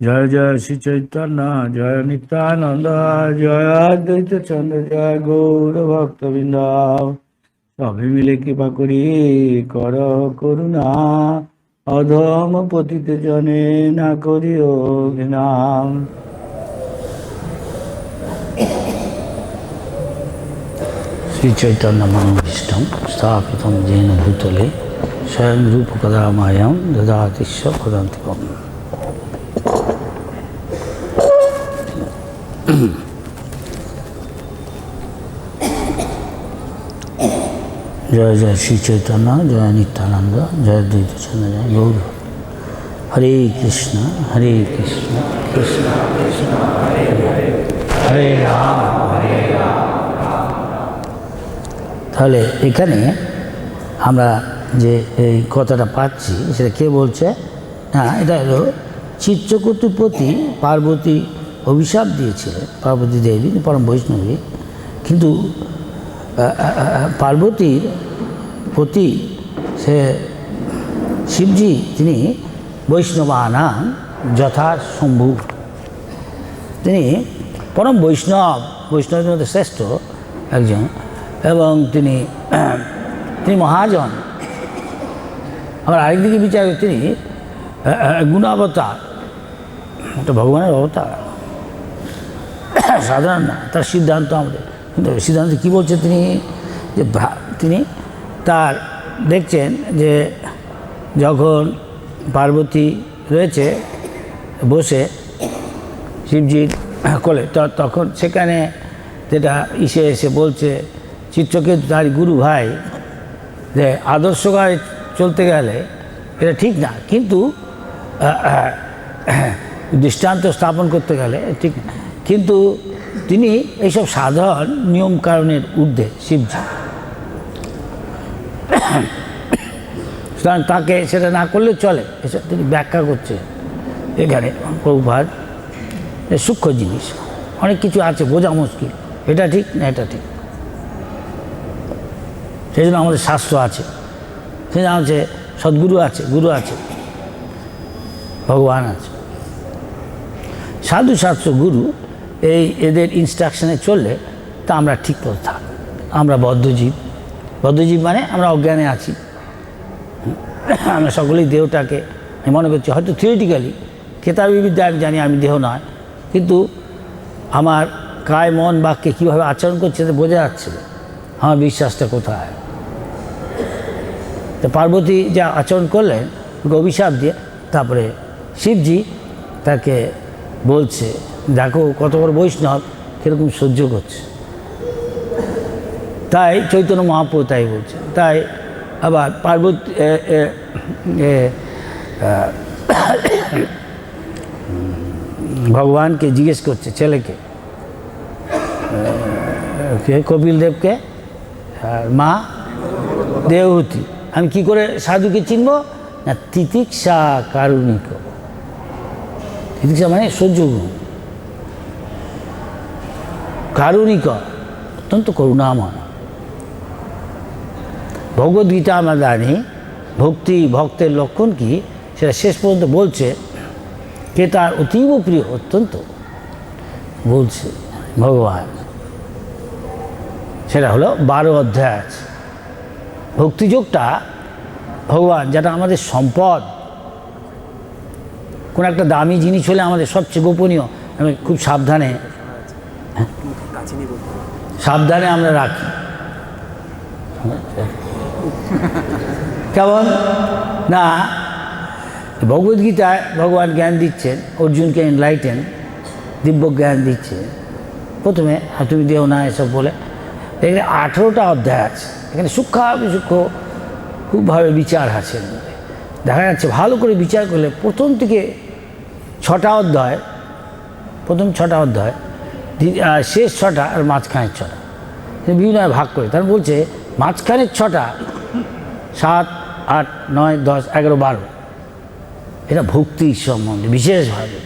জয় জয় শ্রী চৈতন্য, জয় নিত্যানন্দ, জয় অদ্বৈত চন্দ্র, জয় গৌর ভক্তবৃন্দ। সবে মিলে কৃপা করি কর করুণা, অধম পতিত জনে না করিও ঘৃণা। শ্রী চৈতন্য মনোভীষ্টম স্থাপিতম যেন ভূতলে স্বয়ং রূপ কদা মায়াম দদাতিস্য পদান্তিকম। জয় জয় শ্রী চৈতন্য, জয় নিত্যানন্দ, জয় দ্বৈত চন্দ্র, জয় গৌর। হরে কৃষ্ণ হরে কৃষ্ণ, কৃষ্ণ কৃষ্ণ হরে হরে, হরে রাম হরে রাম। তাহলে এখানে আমরা যে এই কথাটা পাচ্ছি সেটা কে বলছে? হ্যাঁ, এটা হলো চিত্রকূটের প্রতি পার্বতী অভিশাপ দিয়েছিলেন, পার্বতী দেবী পরম বৈষ্ণবী। কিন্তু পার্বতীর প্রতি সে শিবজি তিনি বৈষ্ণবানাং যথা শম্ভু, তিনি পরম বৈষ্ণবের মধ্যে শ্রেষ্ঠ একজন, এবং তিনি মহাজন। আবার আরেকদিকে বিচার তিনি গুণাবতার, একটা ভগবানের অবতার, সাধারণ না। তার সিদ্ধান্ত আমাদের কিন্তু সিদ্ধান্ত কী বলছে তিনি, যে তিনি তার দেখছেন যে যখন পার্বতী রয়েছে বসে শিবজির কোলে, তখন সেখানে যেটা এসে বলছে চিত্রকেতু তার গুরু ভাই যে আদর্শগায় চলতে গেলে এটা ঠিক না, কিন্তু দৃষ্টান্ত স্থাপন করতে গেলে ঠিক না। কিন্তু তিনি এইসব সাধারণ নিয়ম কারণের ঊর্ধ্বে শিবজি, সুতরাং তাকে সেটা না করলে চলে। এসব তিনি ব্যাখ্যা করছে এখানে প্রভুপাদ। সূক্ষ্ম জিনিস অনেক কিছু আছে, বোঝা মুশকিল, এটা ঠিক না এটা ঠিক। সেই জন্য আমাদের শাস্ত্র আছে, সেই জন্য আছে সদ্গুরু আছে, গুরু আছে, ভগবান আছে, সাধু শাস্ত্র গুরু। এদের ইনস্ট্রাকশনে চললে তা আমরা ঠিক পথে থাকি। আমরা বদ্ধজীব মানে আমরা অজ্ঞানে আছি। আমরা সকলেই দেহটাকে মনে করছি, হয়তো থিওরিটিক্যালি কেতাবী বিদ্যা আমি জানি আমি দেহ নয়, কিন্তু আমার কায় মন বাক্যে কীভাবে আচরণ করছে তা বোঝা যাচ্ছে আমার বিশ্বাসটা কোথায়। তো পার্বতী যা আচরণ করলেন অভিশাপ দিয়ে, তারপরে শিবজি তাকে বলছে দেখো কত বড় বৈষ্ণব কীরকম সহ্য করছে। তাই চৈতন্য মহাপ্রভু তাই বলছে। তাই আবার পার্বতী ভগবানকে জিজ্ঞেস করছে, ছেলেকে, কপিল দেবকে, আর মা দেবহূতি, আমি কি করে সাধুকে চিনব না? তিতিক্ষা কারুণিক। তিতিক্ষা মানে সহ্য গুণ, কারুণিক অত্যন্ত করুণাময়। ভগবদ্গীতা আমরা জানি ভক্তের লক্ষণ কি সেটা শেষ পর্যন্ত বলছে, কে তার অতীব প্রিয়, অত্যন্ত বলছে ভগবান। সেটা হলো 12 অধ্যায় আছে। ভক্তিযোগটা ভগবান, যেটা আমাদের সম্পদ, কোনো একটা দামি জিনিস হলে আমাদের সবচেয়ে গোপনীয়, আমি খুব সাবধানে আমরা রাখি। কেমন না? ভগবদ্গীতায় ভগবান জ্ঞান দিচ্ছেন অর্জুনকে, এনলাইটেন দিব্য জ্ঞান দিচ্ছে। প্রথমে তুমি দেও না এসব বলে, এখানে 18টা অধ্যায় আছে। এখানে সূক্ষ্ম খুবভাবে বিচার আছে। দেখা যাচ্ছে ভালো করে বিচার করলে প্রথম থেকে 6টা অধ্যায়, প্রথম 6টা অধ্যায়, শেষ 6টা আর মাঝখানের 6টা বিভিন্ন ভাগ করে। তার বলছে মাঝখানের 6টা 7, 8, 9, 10, 11, 12 এটা ভক্তির সম্বন্ধে বিশেষভাবে।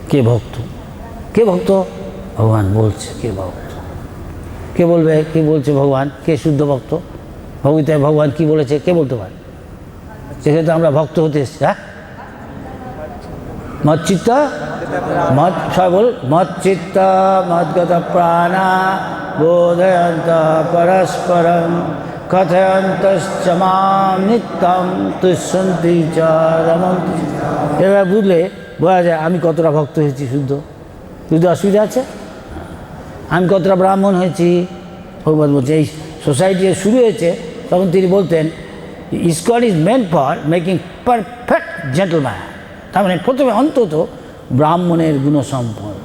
কে ভক্ত ভগবান বলছে। কে ভক্ত, কে বলবে? কে বলছে? ভগবান। কে শুদ্ধ ভক্ত? ভগবীতায় ভগবান কি বলেছে কে বলতে পারে? সেখানে তো আমরা ভক্ত হতে এসেছি। হ্যাঁ, মচ্চিত্ত মত, সবাই বল, মচ্চিত্ত মদ্গত প্রাণা বোধয়ন্ত পরস্পরম কথয়ন্তশ্চ মাম নিত্যম তুষ্যন্তি চ রমন্তি। এবার বুঝলে বোঝা যায় আমি কতটা ভক্ত হয়েছি। শুদ্ধ শুদ্ধ অসুবিধা আছে? আমি কতটা ব্রাহ্মণ হয়েছি। ভগবান বলছে এই সোসাইটি শুরু হয়েছে তখন তিনি বলতেন ISKCON is meant for making perfect gentleman. তার মানে প্রথমে অন্তত ব্রাহ্মণের গুণসম্পন্ন।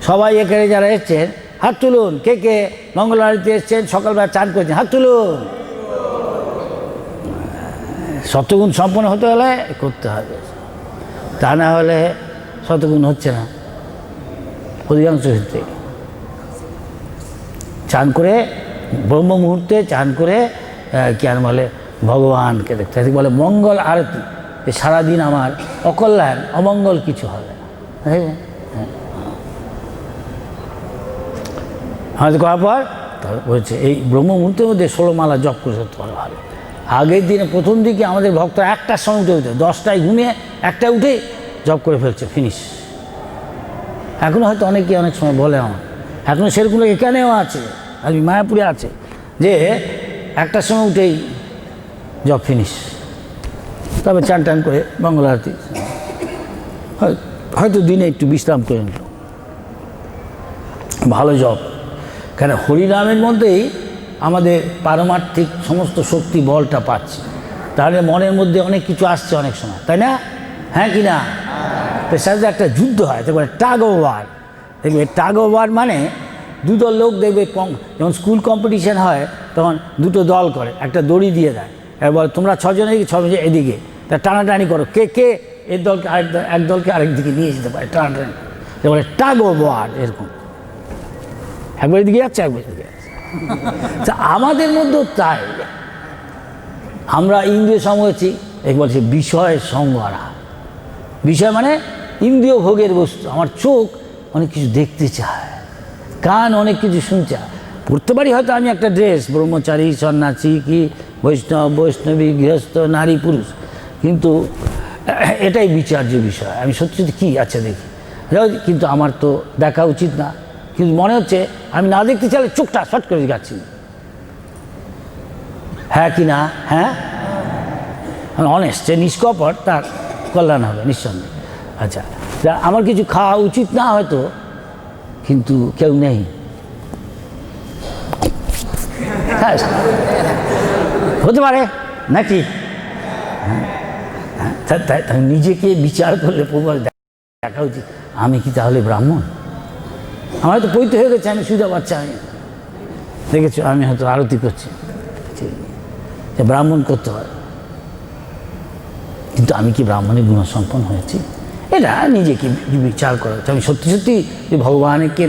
সবাই এখানে যারা এসছেন হাত তুলুন, কে কে মঙ্গল আরতিতে এসছেন, সকালবেলা চান করেছেন, হাত তুলুন। শতগুণ সম্পন্ন হতে হলে করতে হবে, তা না হলে শতগুণ হচ্ছে না অধিকাংশ ক্ষেত্রে। চান করে ব্রহ্ম মুহূর্তে চান করে কি আর বলে ভগবানকে দেখতে বলে মঙ্গল আরতি। সারাদিন আমার অকল্যাণ অমঙ্গল কিছু হবে না। আমাদের করার পর বলছে এই ব্রহ্ম মুহূর্তের মধ্যে 16 মালা জপ করে করতে পারে ভালো। আগের দিনে প্রথম দিকে আমাদের ভক্তরা 1টার সময় উঠে উঠে 10টায় ঘুমিয়ে 1টায় উঠে জপ করে ফেলছে, ফিনিশ। এখনও হয়তো অনেকে অনেক সময় বলে আমার, এখনও সেরকম এখানেও আছে, আজ মায়াপুরে আছে, যে 1টার সময় উঠেই জব ফিনিশ। তবে চান টান করে মঙ্গল আরতি, হয়তো দিনে একটু বিশ্রাম করে নিল, ভালো জব। কেন হরিনামের মধ্যেই আমাদের পারমার্থিক সমস্ত শক্তি বলটা পাচ্ছি। তাহলে মনের মধ্যে অনেক কিছু আসছে অনেক সময়, তাই না? হ্যাঁ কি না? তো সাথে একটা যুদ্ধ হয়, তারপরে টাগ অফ ওয়ার। দেখবে টাগ অফ ওয়ার মানে দুটো লোক দেখবে, যখন স্কুল কম্পিটিশান হয় তখন দুটো দল করে, একটা দড়ি দিয়ে দেয়, এবার তোমরা 6 জন এদিকে 6 জন এদিকে, তা টানাটানি করো, কে কে এর দলকে এক দলকে আরেক দিকে নিয়ে যেতে পারে, টানাটানি। এবারে টাগ অফ ওয়ার এরকম, একবার এদিকে যাচ্ছে একবার এদিকে যাচ্ছে। তা আমাদের মধ্যেও তাই, আমরা ইন্দ্রিয় সঙ্গ হয়েছি, এক বলছে বিষয় সঙ্গরা। বিষয় মানে ইন্দ্রিয় ভোগের বস্তু। আমার চোখ অনেক কিছু দেখতে চায়, কান অনেক কিছু শুনছে। পড়তে পারি হয়তো আমি একটা ড্রেস, ব্রহ্মচারী সন্ন্যাসী কি বৈষ্ণব বৈষ্ণবী গৃহস্থ নারী পুরুষ, কিন্তু এটাই বিচার্য বিষয়। আমি সত্যি সত্যি কী আচ্ছা দেখি, কিন্তু আমার তো দেখা উচিত না, কিন্তু মনে হচ্ছে আমি না দেখতে চাইলে চোখটা শট করে যাচ্ছি। হ্যাঁ কি না? হ্যাঁ, আমি অনেস্ট, যে নিষ্কপট তার কল্যাণ হবে নিঃসন্দেহে। আচ্ছা, আমার কিছু খাওয়া উচিত না হয়তো, কিন্তু কেউ নেই, হ্যাঁ হতে পারে নাকি? তাই নিজেকে বিচার করলে দেখা উচিত, আমি কি তাহলে ব্রাহ্মণ? আমার হয়তো পৈতে হয়ে গেছে, আমি সুবিধা পাচ্ছি, আমি দেখেছো আমি হয়তো আরতি করছি, ব্রাহ্মণ করতে হয়, কিন্তু আমি কি ব্রাহ্মণের গুণসম্পন্ন হয়েছি? এটা নিজেকে বিচার করা হচ্ছে। আমি সত্যি সত্যি যে ভগবানকে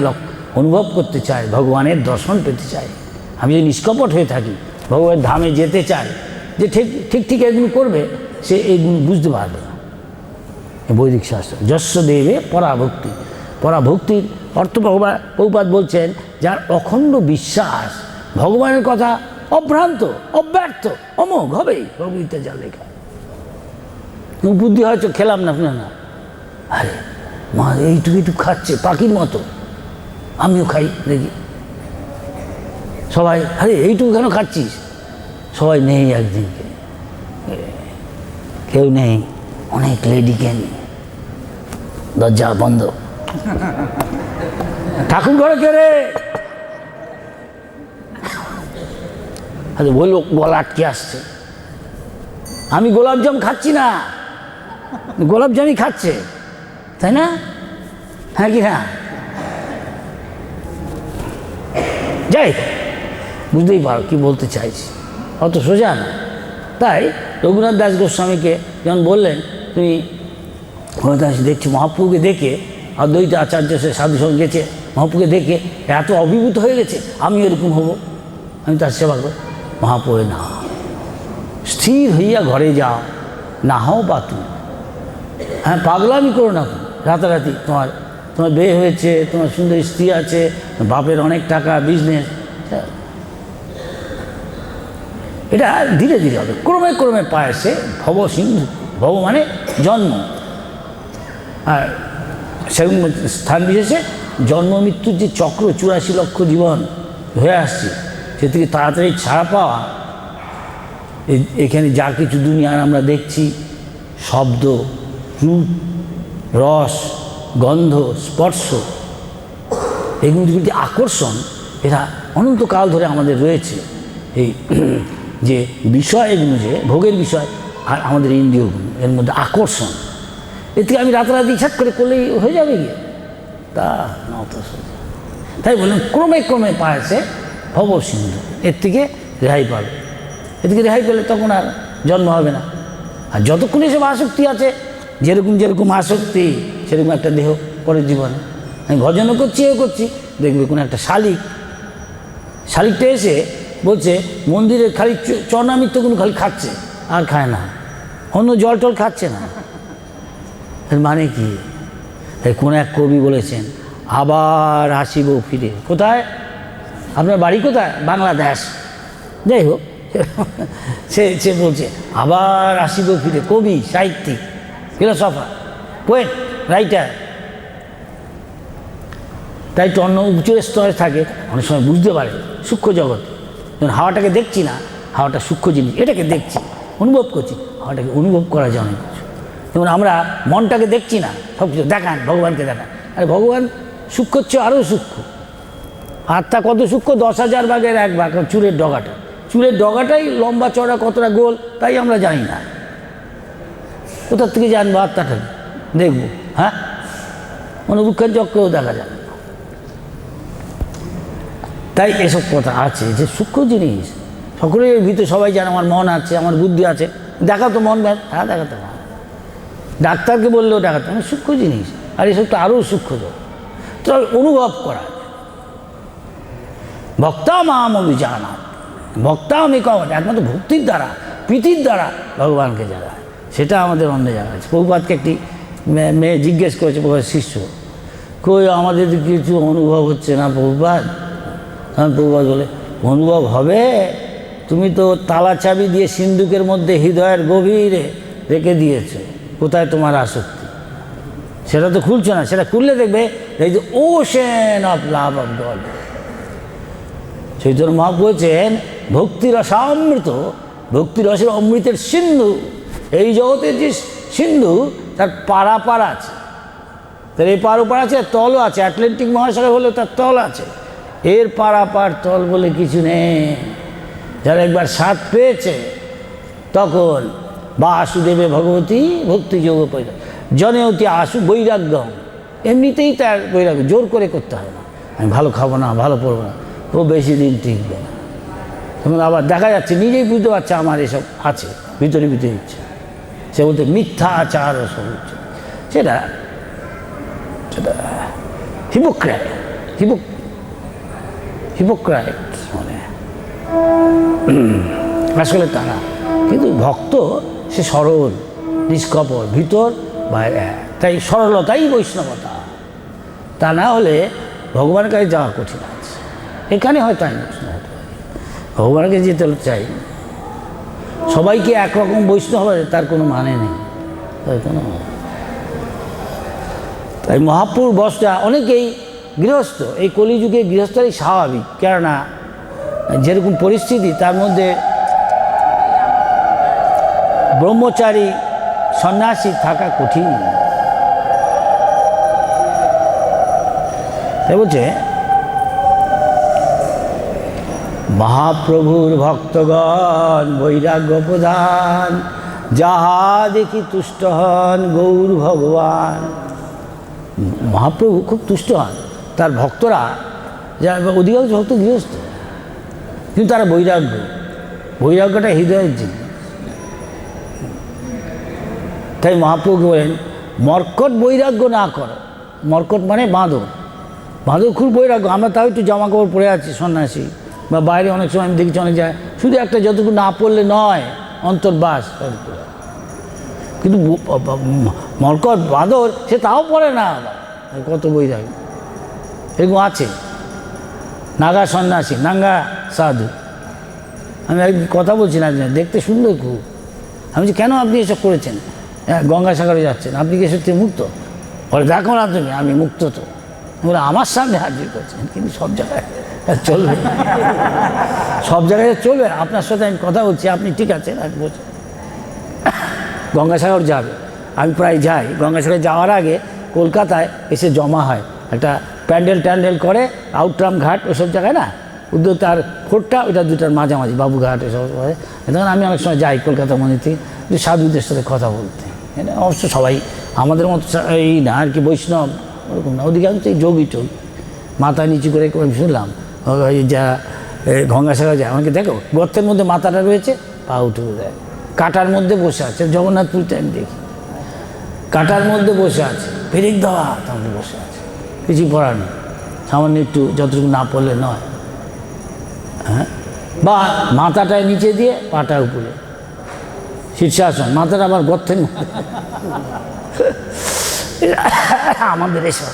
অনুভব করতে চাই, ভগবানের দর্শন পেতে চাই, আমি যদি নিষ্কপট হয়ে থাকি, ভগবানের ধামে যেতে চাই, যে ঠিক ঠিক এগুলো করবে, সে এইগুলো বুঝতে পারবে না। বৈদিক শাস্ত্র যস্য দেবে পরাভক্তি, পরাভক্তির অর্থ প্রভুপাদ বলছেন যার অখণ্ড বিশ্বাস, ভগবানের কথা অভ্রান্ত অব্যর্থ অমোঘ হবেই, ভগবদ্গীতা যা লেখা। বুদ্ধি হয়তো খেলাম না না, আরে মা এইটুকু একটু খাচ্ছে পাখির মতো, আমিও খাই দেখি। সবাই আরে এইটুকু কেন খাচ্ছিস? সবাই নেই, একদিনকে কেউ নেই, অনেক লেডিকে নিয়ে দরজা বন্ধ, ঠাকুর ঘরে কে রে? আরে বললো গলা আটকে আসছে, আমি গোলাপজাম খাচ্ছি না, গোলাপজামই খাচ্ছে, তাই না? হ্যাঁ কি না? যাই, বুঝতেই পারো কি বলতে চাইছি, অত সোজা না। তাই রঘুনাথ দাস গোস্বামীকে যখন বললেন তুমি দেখছি মহাপ্রভুকে দেখে, অদ্বৈত আচার্য সে সাধু সঙ্গে গেছে, মহাপ্রভুকে দেখে এত অভিভূত হয়ে গেছে, আমি এরকম হব, আমি তার সেবা করব। মহাপ্রভু না, স্থির হইয়া ঘরে যাও, না হও বা তুমি, হ্যাঁ পাগলামি করো না, রাতারাতি তোমার বিয়ে হয়েছে, তোমার সুন্দর স্ত্রী আছে, বাপের অনেক টাকা, বিজনেস, এটা ধীরে ধীরে হবে, ক্রমে ক্রমে পায় সে ভব সিন্ধু। ভব মানে জন্ম, আর সেরকম স্থান বিশেষে জন্ম মৃত্যুর যে চক্র 84 লক্ষ জীবন হয়ে আসছে, সে থেকে তাড়াতাড়ি ছাড়া পাওয়া, এখানে যা কিছু দুনিয়ার আমরা দেখছি, শব্দ, রূপ, রস, গন্ধ, স্পর্শ, এগুলো যে আকর্ষণ, এরা অনন্তকাল ধরে আমাদের রয়েছে। এই যে বিষয়, এগুলো যে ভোগের বিষয় আর আমাদের ইন্দ্রিয়গুলো, এর মধ্যে আকর্ষণ, এর থেকে আমি রাতারাতি ইচ্ছা করে করলেই হয়ে যাবে গিয়ে, তা না তো সোজা। তাই বললেন ক্রমে ক্রমে পায়েছে ভব সিন্ধু, এর থেকে রেহাই পাবে। এর থেকে রেহাই পেলে তখন আর জন্ম হবে না। আর যতক্ষণ এসব আসক্তি আছে, যেরকম যেরকম আসক্তি সেরকম একটা দেহ পরের জীবনে। আমি ভজনও করছি, এও করছি, দেখবে কোনো একটা শালিকটা এসে বলছে মন্দিরের খালি চরণামৃত্যগুলো খালি খাচ্ছে, আর খায় না, অন্য জল টল খাচ্ছে না। এর মানে কি? কোনো এক কবি বলেছেন, আবার আসিব ফিরে। কোথায়? আপনার বাড়ি কোথায়? বাংলাদেশ। যাই হোক, সে বলছে আবার আসিব ফিরে। কবি, সাহিত্যিক, ফিলোসফার, পোয়েট, রাইটার। তাই তো অন্য উচ্চ স্তরে থাকে, অনেক সময় বুঝতে পারে সূক্ষ্ম জগৎ। যেমন হাওয়াটাকে দেখছি না, হাওয়াটা সূক্ষ্ম জিনিস, এটাকে দেখছি, অনুভব করছি, হাওয়াটাকে অনুভব করা যায় অনেক কিছু। যেমন আমরা মনটাকে দেখছি না, সব কিছু দেখান, ভগবানকে দেখান। আর ভগবান সূক্ষ্ম হচ্ছে আরও সূক্ষ্ম। আত্মা কত সূক্ষ্ম? 10,000 ভাগের 1 ভাগ। চুলের ডগাটাই লম্বা চড়া কতটা গোল, তাই আমরা জানি না। কোথার থেকে জানবো আত্মাটাকে? দেখবো, হ্যাঁ, অনুবীক্ষণ চক্রেও দেখা যাবে। তাই এসব কথা আছে যে সূক্ষ্ম জিনিস, সকলের ভিতরে সবাই জানে আমার মন আছে, আমার বুদ্ধি আছে। দেখা তো মন, হ্যাঁ দেখাতে হয়, ডাক্তারকে বললেও দেখাতে হয়, সূক্ষ্ম জিনিস। আর এসব তো আরও সূক্ষ্ম, তো অনুভব করা। ভক্তা মাম অভিজানাত, ভক্তা আমি কখন একমাত্র ভক্তির দ্বারা, প্রীতির দ্বারা ভগবানকে জানায়, সেটা আমাদের অন্য জায়গায় আছে। প্রভুপাদকে একটি মেয়ে জিজ্ঞেস করেছে, প্রভুপাদ শিষ্য, কই আমাদের কিছু অনুভব হচ্ছে না প্রভুপাদ? হ্যাঁ, প্রভুপাদ বলে অনুভব হবে, তুমি তো তালা চাবি দিয়ে সিন্ধুকের মধ্যে হৃদয়ের গভীরে রেখে দিয়েছো, কোথায় তোমার আসক্তি? সেটা তো খুলছো না, সেটা খুললে দেখবে এই যে ocean of love of god. Chaitanya Mahaprabhu বলছেন ভক্তিরসামৃত, ভক্তিরসের অমৃতের সিন্ধু। এই জগতের যে সিন্ধু, তার পারাপার আছে, তার এই পারাপার আছে, তলও আছে। আটলান্টিক মহাসাগর হলেও তার তল আছে, এর পারাপার তল বলে কিছু নেই। যারা একবার স্বাদ পেয়েছে, তখন বাসুদেবে ভগবতী ভক্তি যোগ পয়দা জনে অতি আসু বৈরাগ্য, এমনিতেই তার বৈরাগ্য, জোর করে করতে হয় না। আমি ভালো খাবো না, ভালো পড়বো না, ও বেশি দিন টিকবে না। তখন আবার দেখা যাচ্ছে, নিজেই বুঝতে পারছে আমার এসব আছে, ভিতরে ইচ্ছে। সে বলতে মিথ্যা আচার সব হচ্ছে, সেটা হিপোক্রাইট মানে আসলে তারা। কিন্তু ভক্ত সে সরল, নিষ্কপট, ভিতর বাইরে। তাই সরলতাই বৈষ্ণবতা। তা না হলে ভগবানের কাছে যাওয়া কঠিন আছে। এখানে হয়তো আমি বৈষ্ণব হতে পারি, ভগবানের কাছে যেতে চাই। সবাইকে একরকম বৈষ্ণব হবে তার কোনো মানে নেই, তাই মহাপুর বসটা অনেকেই গৃহস্থ। এই কলিযুগে গৃহস্থই স্বাভাবিক, কেননা যেরকম পরিস্থিতি, তার মধ্যে ব্রহ্মচারী সন্ন্যাসী থাকা কঠিন। তাই বলছে মহাপ্রভুর ভক্তগণ বৈরাগ্য প্রধান, যাহা দেখি তুষ্ট হন গৌর ভগবান। মহাপ্রভু খুব তুষ্ট হন, তার ভক্তরা, যারা অধিকাংশ ভক্ত গৃহস্থ, কিন্তু তারা বৈরাগ্যটা হৃদয়ের জিনিস। তাই মহাপ্রভু বলেন মর্কট বৈরাগ্য না করো। মর্কট মানে বাঁদর, খুব বৈরাগ্য। আমরা তাও একটু জামা কাপড় পরে আছি সন্ন্যাসী, বা বাইরে অনেক সময় আমি দেখেছি অনেক জায়গায় শুধু একটা যতটুকু না পড়লে নয় অন্তর্বাস, কিন্তু মর্কট বাঁদর সে তাও পড়ে না, কত বৈরাগ্য। এরকম আছে নাগা সন্ন্যাসী, নাঙ্গা সাধু। আমি কথা বলছি না, দেখতে সুন্দর খুব। আমি বলছি কেন আপনি এসব করেছেন? গঙ্গাসাগরে যাচ্ছেন, আপনি কি সত্যি মুক্ত? বলে দেখো না তুমি আমি মুক্ত তো, বলে আমার সামনে হাজির করছেন, কিন্তু সব জায়গায় চলবে, সব জায়গায় চলবে। আপনার সাথে আমি কথা বলছি, আপনি ঠিক আছেন, এক বছর গঙ্গাসাগর যাবে, আমি প্রায় যাই। গঙ্গাসাগর যাওয়ার আগে কলকাতায় এসে জমা হয়, একটা প্যান্ডেল ট্যান্ডেল করে আউটরাম ঘাট ওসব জায়গায় না, উদ্যোগ তার ফোরটা ওইটা দুটার মাঝামাঝি বাবুঘাট এসব, তখন আমি অনেক সময় যাই কলকাতা মন্দির থেকে সাধুদের সাথে কথা বলতে। এটা অবশ্য সবাই আমাদের মতো এই না আর কি, বৈষ্ণব ওরকম না, অধিকাংশ এই যোগী টোগী মাথা নিচু করে আমি শুনলাম যা গঙ্গাসাগর যায়, আমাকে দেখো গর্তের মধ্যে মাথাটা রয়েছে, পা উঠে দেয়, কাটার মধ্যে বসে আছে, জগন্নাথপুরতে আমি দেখি কাটার মধ্যে বসে আছে, পেরেক দেওয়া তাহলে বসে আছে, কিছু করার নেই, সামান্য একটু যতটুকু না পড়লে নয়। হ্যাঁ, বা মাথাটায় নিচে দিয়ে পাটা উপরে, শীর্ষাসন, মাথাটা আবার গর্তের মধ্যে। আমাদের এসব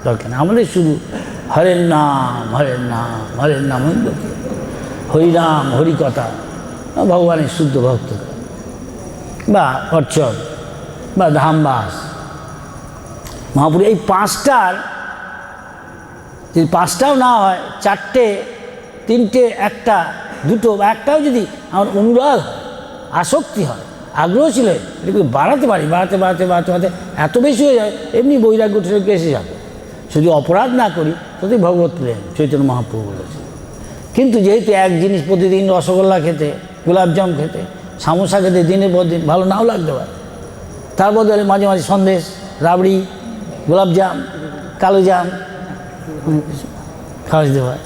দরকার না, আমাদের শুধু হরের নাম হরের নাম হরের নাম, হরিনাম হরিকথা, ভগবানের শুদ্ধ ভক্ত, বা অর্চন বা ধামবাস মহাপুর, এই পাঁচটার যদি পাঁচটাও না হয়, চারটে তিনটে একটা দুটো বা একটাও যদি আমার অনুরাগ আসক্তি হয়, আগ্রহ ছিল, এটা বাড়াতে পারি, বাড়াতে বাড়াতে বাড়াতে বাড়াতে এত বেশি হয়ে যায়, এমনি বৈরাগ্য ঠেকে এসে যাবে। যদি অপরাধ না করি ততই ভগবত প্রেম, চৈতন্য মহাপ্রভু বলেছে। কিন্তু যেহেতু এক জিনিস প্রতিদিন রসগোল্লা খেতে, গোলাপজাম খেতে, সামোসা খেতে দিনের পর দিন ভালো নাও লাগতে পারে, তার বদলে মাঝে মাঝে সন্দেশ, রাবড়ি, গোলাপজাম, কালোজাম খাওয়া যেতে পারে।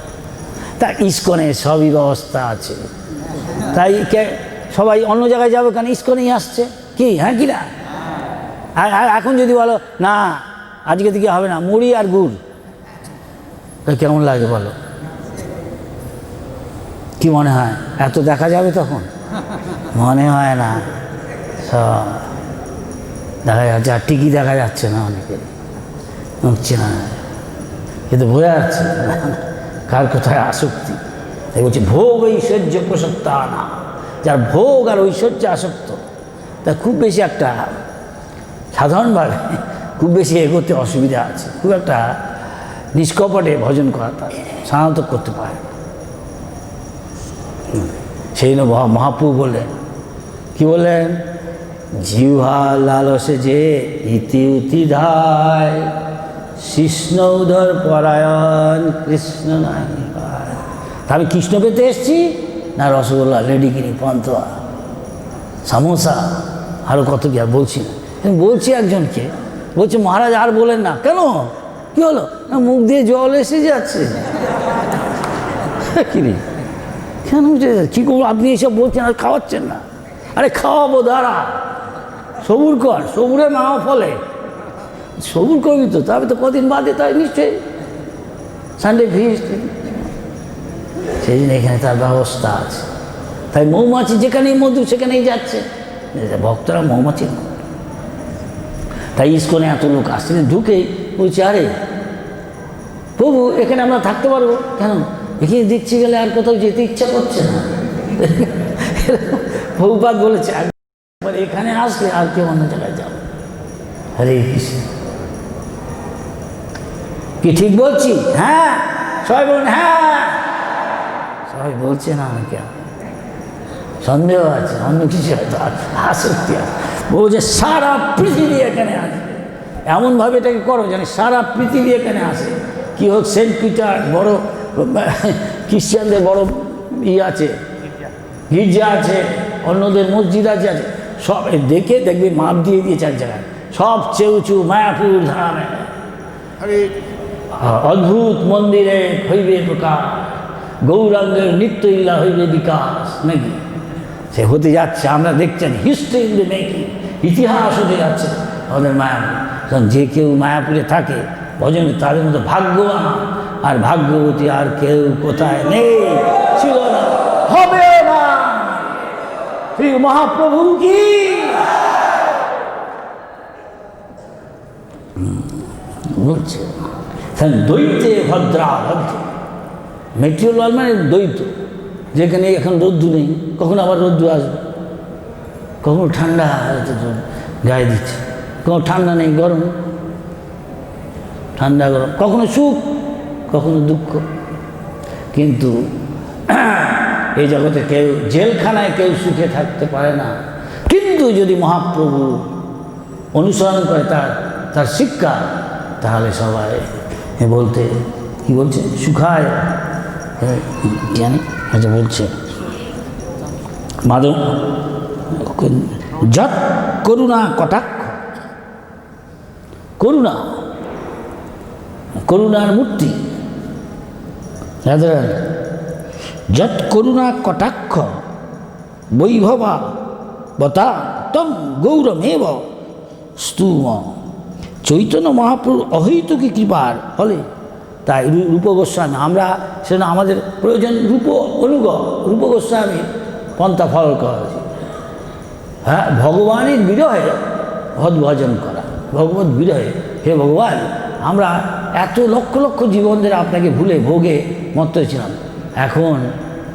তা ইস্কনে সবই ব্যবস্থা আছে, তাই সবাই অন্য জায়গায় যাবে কেন, ইস্কনেই আসছে কি, হ্যাঁ কি না? আর এখন যদি বলো না আজকে থেকে হবে না, মুড়ি আর গুড়, কেমন লাগে বলো? কি মনে হয় এত দেখা যাবে তখন? মনে হয় না, সব দেখা যাচ্ছে, আর টিকি দেখা যাচ্ছে না, অনেকে উঠছে না, কিন্তু বোঝা যাচ্ছে কার কোথায় আসক্তি। তাই বলছে ভোগ ঐশ্বর্য প্রসক্তা না, যার ভোগ আর ঐশ্বর্যে আসক্ত, তা খুব বেশি একটা সাধারণভাবে খুব বেশি এগোতে অসুবিধা আছে, খুব একটা নিষ্কপটে ভজন করা তার সাধারণত করতে পারে। সেই জন্য মহাপ্রভু বললেন, কি বললেন, জিহ্বা লালসে যে ইতি উতি ধায়, কৃষ্ণ উদর পরায়ণ কৃষ্ণ নাই পায়। আমি কৃষ্ণ পেতে এসছি না রসগোল্লা, লেডিকিনি, পান্তুয়া, সামোসা, আরও কত কি আর বলছি না। বলছি একজনকে, বলছে মহারাজ আর বলেন না। কেন, কি হলো? না মুখ দিয়ে জল এসে যাচ্ছে। কিরে কেন কী করবো, আপনি এইসব বলছেন আর খাওয়াচ্ছেন না? আরে খাওয়াবো, দাঁড়া, সবুর কর, সবুরে মাও ফলে, সবুর করবি তো, তবে তো কদিন বাদে তাই নিশ্চয়ই সানডে ফিস্ট। সেই জন্য এখানে তার ব্যবস্থা আছে। তাই মৌমাছি যেখানেই মধু সেখানেই যাচ্ছে, ভক্তরা মৌমাছি। তাই ইস্কনে এত লোক আসছে, ঢুকেই বলছে আরে প্রভু এখানে আমরা থাকতে পারবো? কেন, এখানে দেখছি গেলে আর কোথাও যেতে ইচ্ছা করছে না। প্রভুপাদ বলেছে একবার এখানে আসলে আর কেউ অন্য জায়গায় যাবে। হরে কৃষ্ণ, কি ঠিক বলছি? হ্যাঁ, সবাই বলুন হ্যাঁ। সবাই বলছে না, কেন সন্দেহ আছে, অন্য কিছু হয়তো আসক্তি আছে। বলছে সারা পৃথিবী এখানে আসে, এমনভাবে এটাকে করো যেন সারা পৃথিবী এখানে আসে। কি হোক, সেন্ট পিটার বড় খ্রিস্টানদের বড় আছে, গির্জা আছে, অন্যদের মসজিদ আছে, সব দেখে দেখবে মাপ দিয়ে দিয়েছে এক জায়গায়, সবচেয়ে উঁচু মায়াপুর ধামে অদ্ভুত মন্দিরে হইবে প্রকাশ, গৌরাঙ্গের নিত্য ইল্লা হইবে বিকাশ, নাকি? সে হতে যাচ্ছে, আমরা দেখছেন হিস্ট্রি ইন দ্য মেকিং, ইতিহাস হতে যাচ্ছে আমাদের মায়াপুর। কারণ যে কেউ মায়াপুরে থাকে ভজন, তাদের মতো ভাগ্যবান আর ভাগ্যবতী আর কেউ কোথায় নেই, ছিল না, হবে না। শ্রী মহাপ্রভু কি বলছে, দ্বৈতে ভদ্রা ভদ্র, মেটেরিয়াল মানে দ্বৈত, যেখানে এখন রোদ্দু নেই, কখন আবার রোদ্দু আসবে, কখনো ঠান্ডা গায়ে দিচ্ছে, কোনো ঠান্ডা নেই, গরম, ঠান্ডা গরম, কখনো সুখ কখনো দুঃখ। কিন্তু এই জগতে কেউ জেলখানায় কেউ সুখে থাকতে পারে না, কিন্তু যদি মহাপ্রভু অনুসরণ করে তার শিক্ষা, তাহলে সবাই বলতে কি বলছে সুখায় জানি আচ্ছা বলছে মাধব যৎ করুণা কটাক্ষ, করুণার মূর্তি যৎ করুণা কটাক্ষ বৈভবা বতা তম গৌরমেব স্তুম। চৈতন্য মহাপ্রভুর অহৈতুকী কৃপার ফলে তাই রূপ গোস্বামী, আমরা সেজন্য আমাদের প্রয়োজন রূপ গোস্বামী পন্থা ফলো করা উচিত। হ্যাঁ, ভগবানের বিরহে ভজন করা, ভগবত বিরহে, হে ভগবান আমরা এত লক্ষ লক্ষ জীবন ধরে আপনাকে ভুলে ভোগে মত্ত ছিলাম, এখন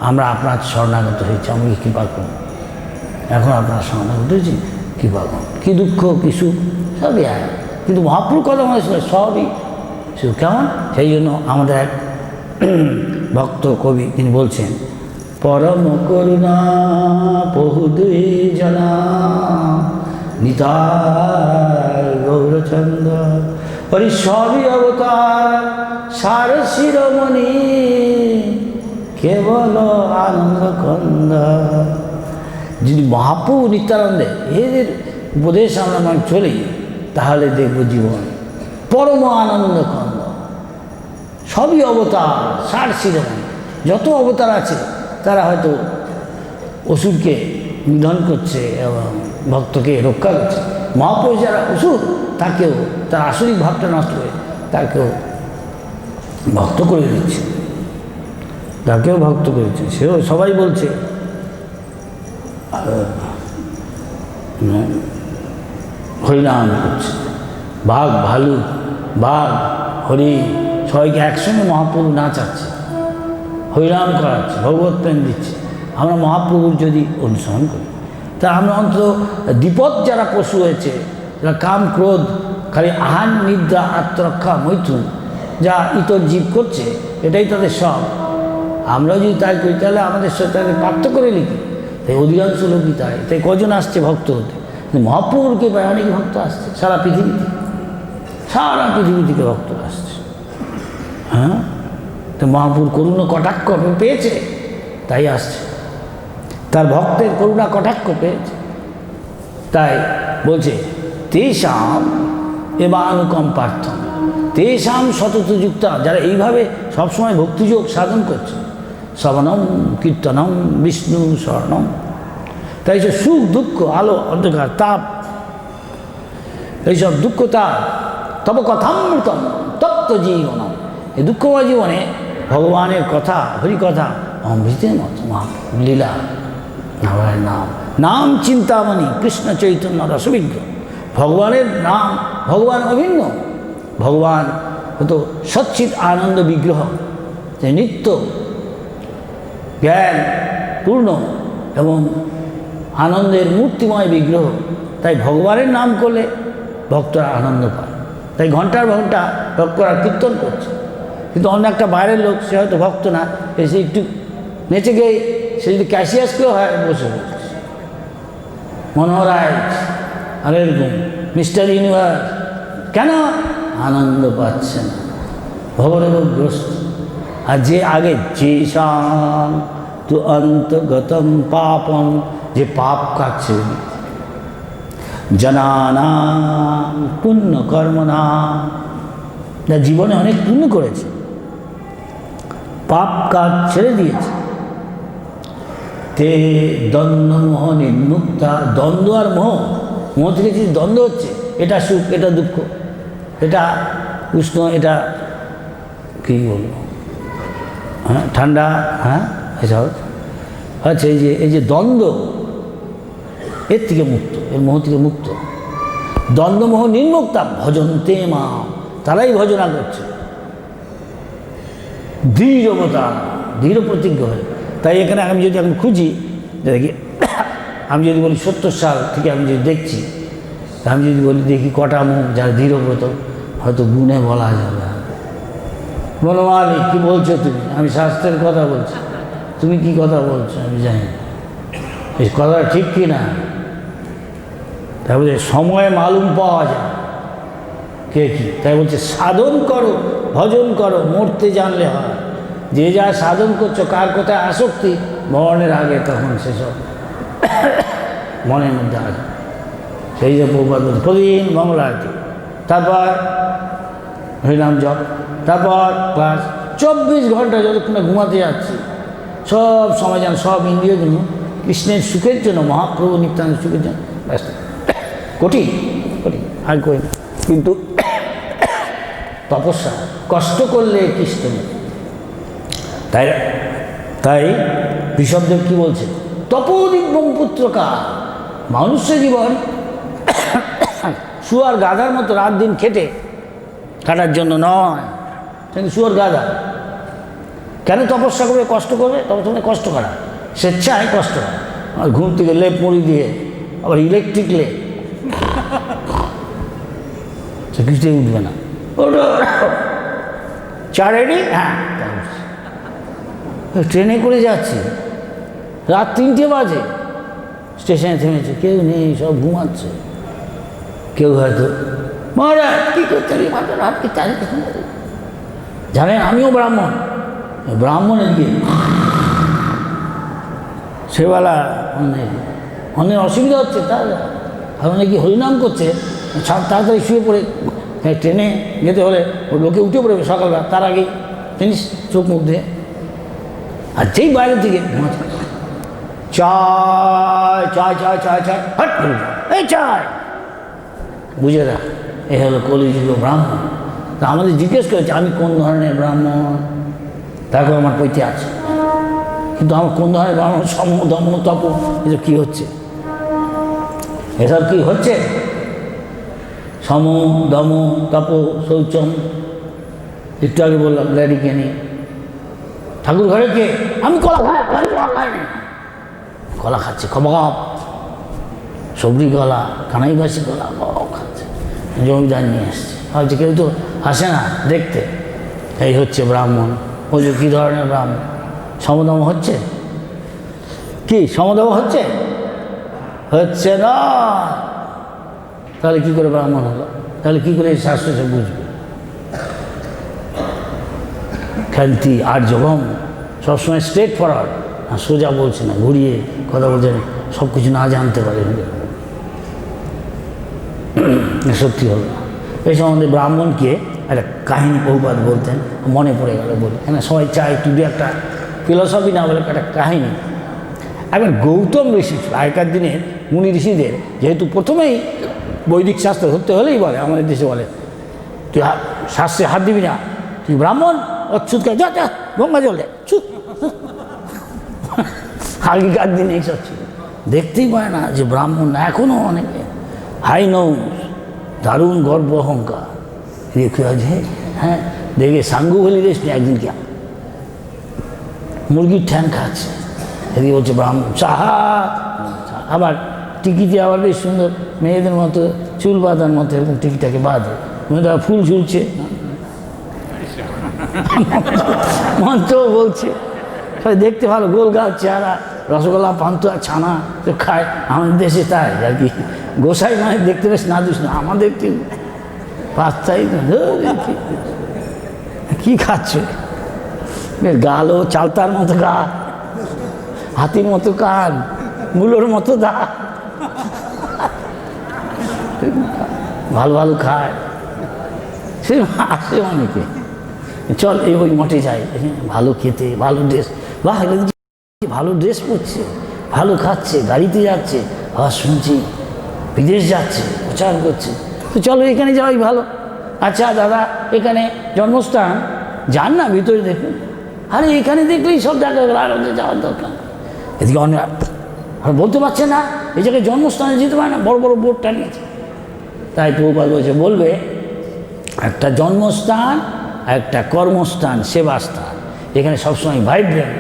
আমরা আপনার শরণাগত হয়েছি, আমাকে কৃপা করুন। এখন আপনার শরণাগত হয়েছি, কৃপা করুন। কী দুঃখ কী সুখ সবই আয়, কিন্তু মহাপ্রভুর কথা মনে ছিল সবই সুখ। কেমন? সেই জন্য আমাদের এক ভক্ত কবি তিনি বলছেন পরম করুণা বহু দুই জনা নিতাই গৌরচন্দ্র হরি সবই অবতার সার শিরোমণি কেবল আনন্দ কন্দ। যদি মহাপ্রভু নিত্যানন্দে এদের উপদেশ আমরা মানে চলি, তাহলে দেখব জীবন পরম আনন্দ কন্দ। সবই অবতার সার শিরোমণি, যত অবতার আছে তারা হয়তো অসুরকে নিধন করছে এবং ভক্তকে রক্ষা করছে। মহাপ্রভু যারা অসুর তাকেও তার আসরিক ভাবটা নষ্ট করে তাকেও ভক্ত করে দিচ্ছে, তাকেও ভক্ত করেছে। সেও সবাই বলছে হরিনাম করছে, বাঘ ভালুক বাঘ হরি সবাইকে একসঙ্গে মহাপ্রভু নাচাচ্ছে, হরিনাম করাচ্ছে, ভগবত প্রেম দিচ্ছে। আমরা মহাপ্রভুর যদি অনুসরণ করি, তা আমরা অন্তত দ্বিপদ যারা পশু হয়েছে, যারা কাম ক্রোধ খালি আহার নিদ্রা আত্মরক্ষা মৈথুন যা ইতর জীব করছে, এটাই তাদের সব। আমরাও যদি তাই করি তাহলে আমাদের সাথে তাদের পার্থক্য করে লিখি। তাই অধিকাংশ লোকই তাই। তাই কজন আসছে ভক্ত হতে? কিন্তু মহাপ্রভুরকে পায় অনেক ভক্ত আসছে সারা পৃথিবী থেকে ভক্ত আসছে। হ্যাঁ, তো মহাপ্রভুর করুণা কটাক্ষ পেয়েছে তাই আসছে, তার ভক্তের করুণা কটাক্ষ পেয়েছে। তাই বলছে তেষাম এবানুকম্পার্থম তেষাম সতত যুক্ত, যারা এইভাবে সবসময় ভক্তিযোগ সাধন করছে, শ্রবণম কীর্তনম বিষ্ণু স্মরণম। তাই সে সুখ দুঃখ আলো অন্ধকার তাপ এইসব দুঃখ তাপ তব কথামৃতম তপ্ত জীবনম, এই দুঃখময় জীবনে ভগবানের কথা হরিকথা অমৃতের মতো লীলা নারায়ণ নাম নাম চিন্তামণি কৃষ্ণ চৈতন্য রসবিজ্ঞ। ভগবানের নাম, ভগবান অভিন্ন, ভগবান হতো সচ্চিৎ আনন্দ বিগ্রহ, যে নিত্য জ্ঞান পূর্ণ এবং আনন্দের মূর্তিময় বিগ্রহ। তাই ভগবানের নাম করলে ভক্তরা আনন্দ পায়। তাই ঘন্টার ঘন্টা ভক্তরা কীর্তন করছে, কিন্তু অন্য একটা বাইরের লোক, সে হয়তো ভক্ত না, এসে একটু নেচে গিয়ে সে যদি ক্যাশিয়াসকেও হয় বসে বলছে মনোহরাজ আর এরকম মিস্টার ইউনিভার্স, কেন আনন্দ পাচ্ছে না, ভবরোগগ্রস্ত। আর যে আগে যে শাম তু অন্তগতম পাপম, যে পাপ কাটছে জনানাম পুণ্য কর্মনা, যা জীবনে অনেক পুণ্য করেছে, পাপ কাজ ছেড়ে দিয়েছে, তে দ্বন্দ্ব মোহ নির্মুক্তা। দ্বন্দ্ব আর মোহ, মোহ থেকে যে দ্বন্দ্ব হচ্ছে, এটা সুখ এটা দুঃখ, এটা উষ্ণ এটা কী বলবো, হ্যাঁ ঠান্ডা, হ্যাঁ এসব আচ্ছা। এই যে দ্বন্দ্ব, এর থেকে মুক্ত, এর মোহ থেকে মুক্ত। দ্বন্দ্বমোহ নির্মুক্তা ভজন্তে মা, তারাই ভজনা করছে দৃঢ়তা, দৃঢ় প্রতিজ্ঞ হয়ে। তাই এখানে আমি যদি এখন খুঁজি দেখি, আমি যদি বলি 70 সাল থেকে আমি যদি দেখছি, আমি যদি বলি দেখি কটা মুখ যারা দৃঢ়ব্রত, হয়তো গুণে বলা যাবে। বলো মালিক কী বলছো তুমি? আমি শাস্ত্রের কথা বলছি, তুমি কি কথা বলছো আমি জানি না, এই কথা ঠিক কি না। তারপরে সময়ে মালুম পাওয়া যায় কে কি। তাই বলছে সাধন করো, ভজন করো, মরতে জানলে হয়। যে যা সাধন করছো, কার কোথায় আসক্তি, মরণের আগে তখন সেসব মনের মধ্যে আসে। সেই যে প্রভুপাদ বলছে প্রতিদিন মঙ্গল আরতি, তারপর হরিনাম জপ, তারপর ক্লাস 24 ঘন্টা যতক্ষণ ঘুমাতে যাচ্ছি সব সময় যেন সব ইন্দ্রিয়গুলো কৃষ্ণের সুখের জন্য, মহাপ্রভু নিত্যানন্দ সুখের জন্য ব্যস্ত। কঠিন কঠিন আর করি, কিন্তু তপস্যা কষ্ট করলে কৃষ্ণ। তাই তাই ঋষভদেব কি বলছে, তপোদিব্যম পুত্রকা। মানুষ্য জীবন শুয়ার গাধার মতো রাত দিন খেটে কাটার জন্য নয়, কিন্তু শুয়ার গাধা কেন তপস্যা করবে, কষ্ট করবে? তবে কষ্ট করা, স্বেচ্ছায় কষ্ট করা। আর ঘুম থেকে লেপ মুড়ি দিয়ে আবার ইলেকট্রিক লেপ, সে কিছুতেই উঠবে না। চা রেডি? হ্যাঁ। ট্রেনে করে যাচ্ছি, রাত 3টে বাজে, স্টেশনে থেমেছে, কেউ নেই, সব ঘুমাচ্ছে। কেউ হয়তো মহারাজ কী করতে রাত কি চারিদিকে জানেন আমিও ব্রাহ্মণ, ব্রাহ্মণের গিয়ে সেবেলা অনেক অসুবিধা হচ্ছে, তার অনেকে হরিনাম করছে, তাড়াতাড়ি শুয়ে পড়ে ট্রেনে যেতে হলে লোকে উঠে পড়বে সকালবেলা, তার আগেই জিনিস চোখ মুখ দিয়ে। আর যেই বাইরে থেকে চায় চায় চায় চায় চায় হট করে এই চায়, বুঝে রাখ এ হলো কলিযুগ ব্রাহ্মণ। তা আমাদের জিজ্ঞেস করেছে আমি কোন ধরনের ব্রাহ্মণ, তারপর আমার পৈতে আছে, কিন্তু আমার কোন ধরনের ব্রাহ্মণ, সম দম তপ, এসব কী হচ্ছে, এসব কি হচ্ছে? সম দম তপ শৌচম, একটু আগে বললাম লেডিকে নিয়ে ঠাকুর ঘরে কে, আমি কলা খাই, কলা খাচ্ছে খবগাপ, সবরি কলা, কানাইবাসী কলা খাচ্ছে, জমিদার নিয়ে এসছে, হয়তো কেউ তো আসে না দেখতে। এই হচ্ছে ব্রাহ্মণ। ওই যে কী ধরনের ব্রাহ্মণ, সমদম হচ্ছে কি, সমদম হচ্ছে হচ্ছে না, তাহলে কী করে ব্রাহ্মণ হলো? তাহলে কী করে এই শাস্ত্র সে বুঝবে? খান্তি আর জগম সবসময় স্ট্রেট ফরওয়ার্ড, আর সোজা বলছে না, ঘুরিয়ে কথা বলছে না, সব কিছু না জানতে পারে। সত্যি হলো। এই সম্বন্ধে ব্রাহ্মণকে একটা কাহিনী প্রভুপাদ বলতেন, মনে পড়ে গেল বলি, কেন সবাই চায় একটু দু একটা ফিলসফি না বলে একটা কাহিনী। এখন গৌতম ঋষি আগেকার দিনের মুনি ঋষিদের যেহেতু প্রথমেই বৈদিক শাস্ত্র ধরতে হলেই বলে, আমাদের দেশে বলে তুই শাস্ত্রে হাত দিবি না, তুই ব্রাহ্মণ, অচ্ছুত যা যা গঙ্গা জলে চুপ। আগেকার দিনে এইসব ছিল, দেখতেই পায় না যে ব্রাহ্মণ এখনও অনেকে হাই নৌ, দারুণ গর্ব অহংকার রেখে আছে। হ্যাঁ দেখে সাঙ্গু বলি রেস্টে একদিনকে মুরগির ঠ্যাং খাচ্ছে, এদিকে বলছে ব্রাহ্মণ চাহা, আবার টিকিতে আবার বেশ সুন্দর মেয়েদের মতো চুল বাঁধার মতো এরকম টিকিটাকে বাঁধে, মেয়েটা ফুল ঝুলছে, মন্ত্র বলছে, সবাই দেখতে ভালো, গোল গাছ চেহারা, রসগোল্লা পান্তুয়া ছানা তো খায়। আমাদের দেশে তাই আর কি, গোসাই নয় দেখতে বেশ না দুষ না, আমাদের কি পাঁচটাই কি খাচ্ছে, গালও চালতার মতো গা, হাতির মতো কান, মূলোর মতো দা, ভালো ভালো খায়, সে আসে অনেকে, চল এই ওই মঠে যাই, ভালো খেতে, ভালো ড্রেস, বাহ ভালো ড্রেস পরছে, ভালো খাচ্ছে, গাড়িতে যাচ্ছে, আবার শুনছি বিদেশ যাচ্ছে, প্রচার করছে, তো চলো এখানে যাওয়াই ভালো। আচ্ছা দাদা এখানে জন্মস্থান, যান না ভিতরে দেখুন, আরে এখানে দেখলেই সব দেখা গেল, আর যাওয়ার দরকার। এদিকে অনেক আর বলতে পারছে না, এই জায়গায় জন্মস্থানে যেতে পারে না, বড় বড় বোর্ড টানিয়েছে। তাই প্রভুপাদ বলছে বলবে একটা জন্মস্থান, একটা কর্মস্থান, সেবাস্থান, এখানে সবসময় ভাইব্রেন্ট,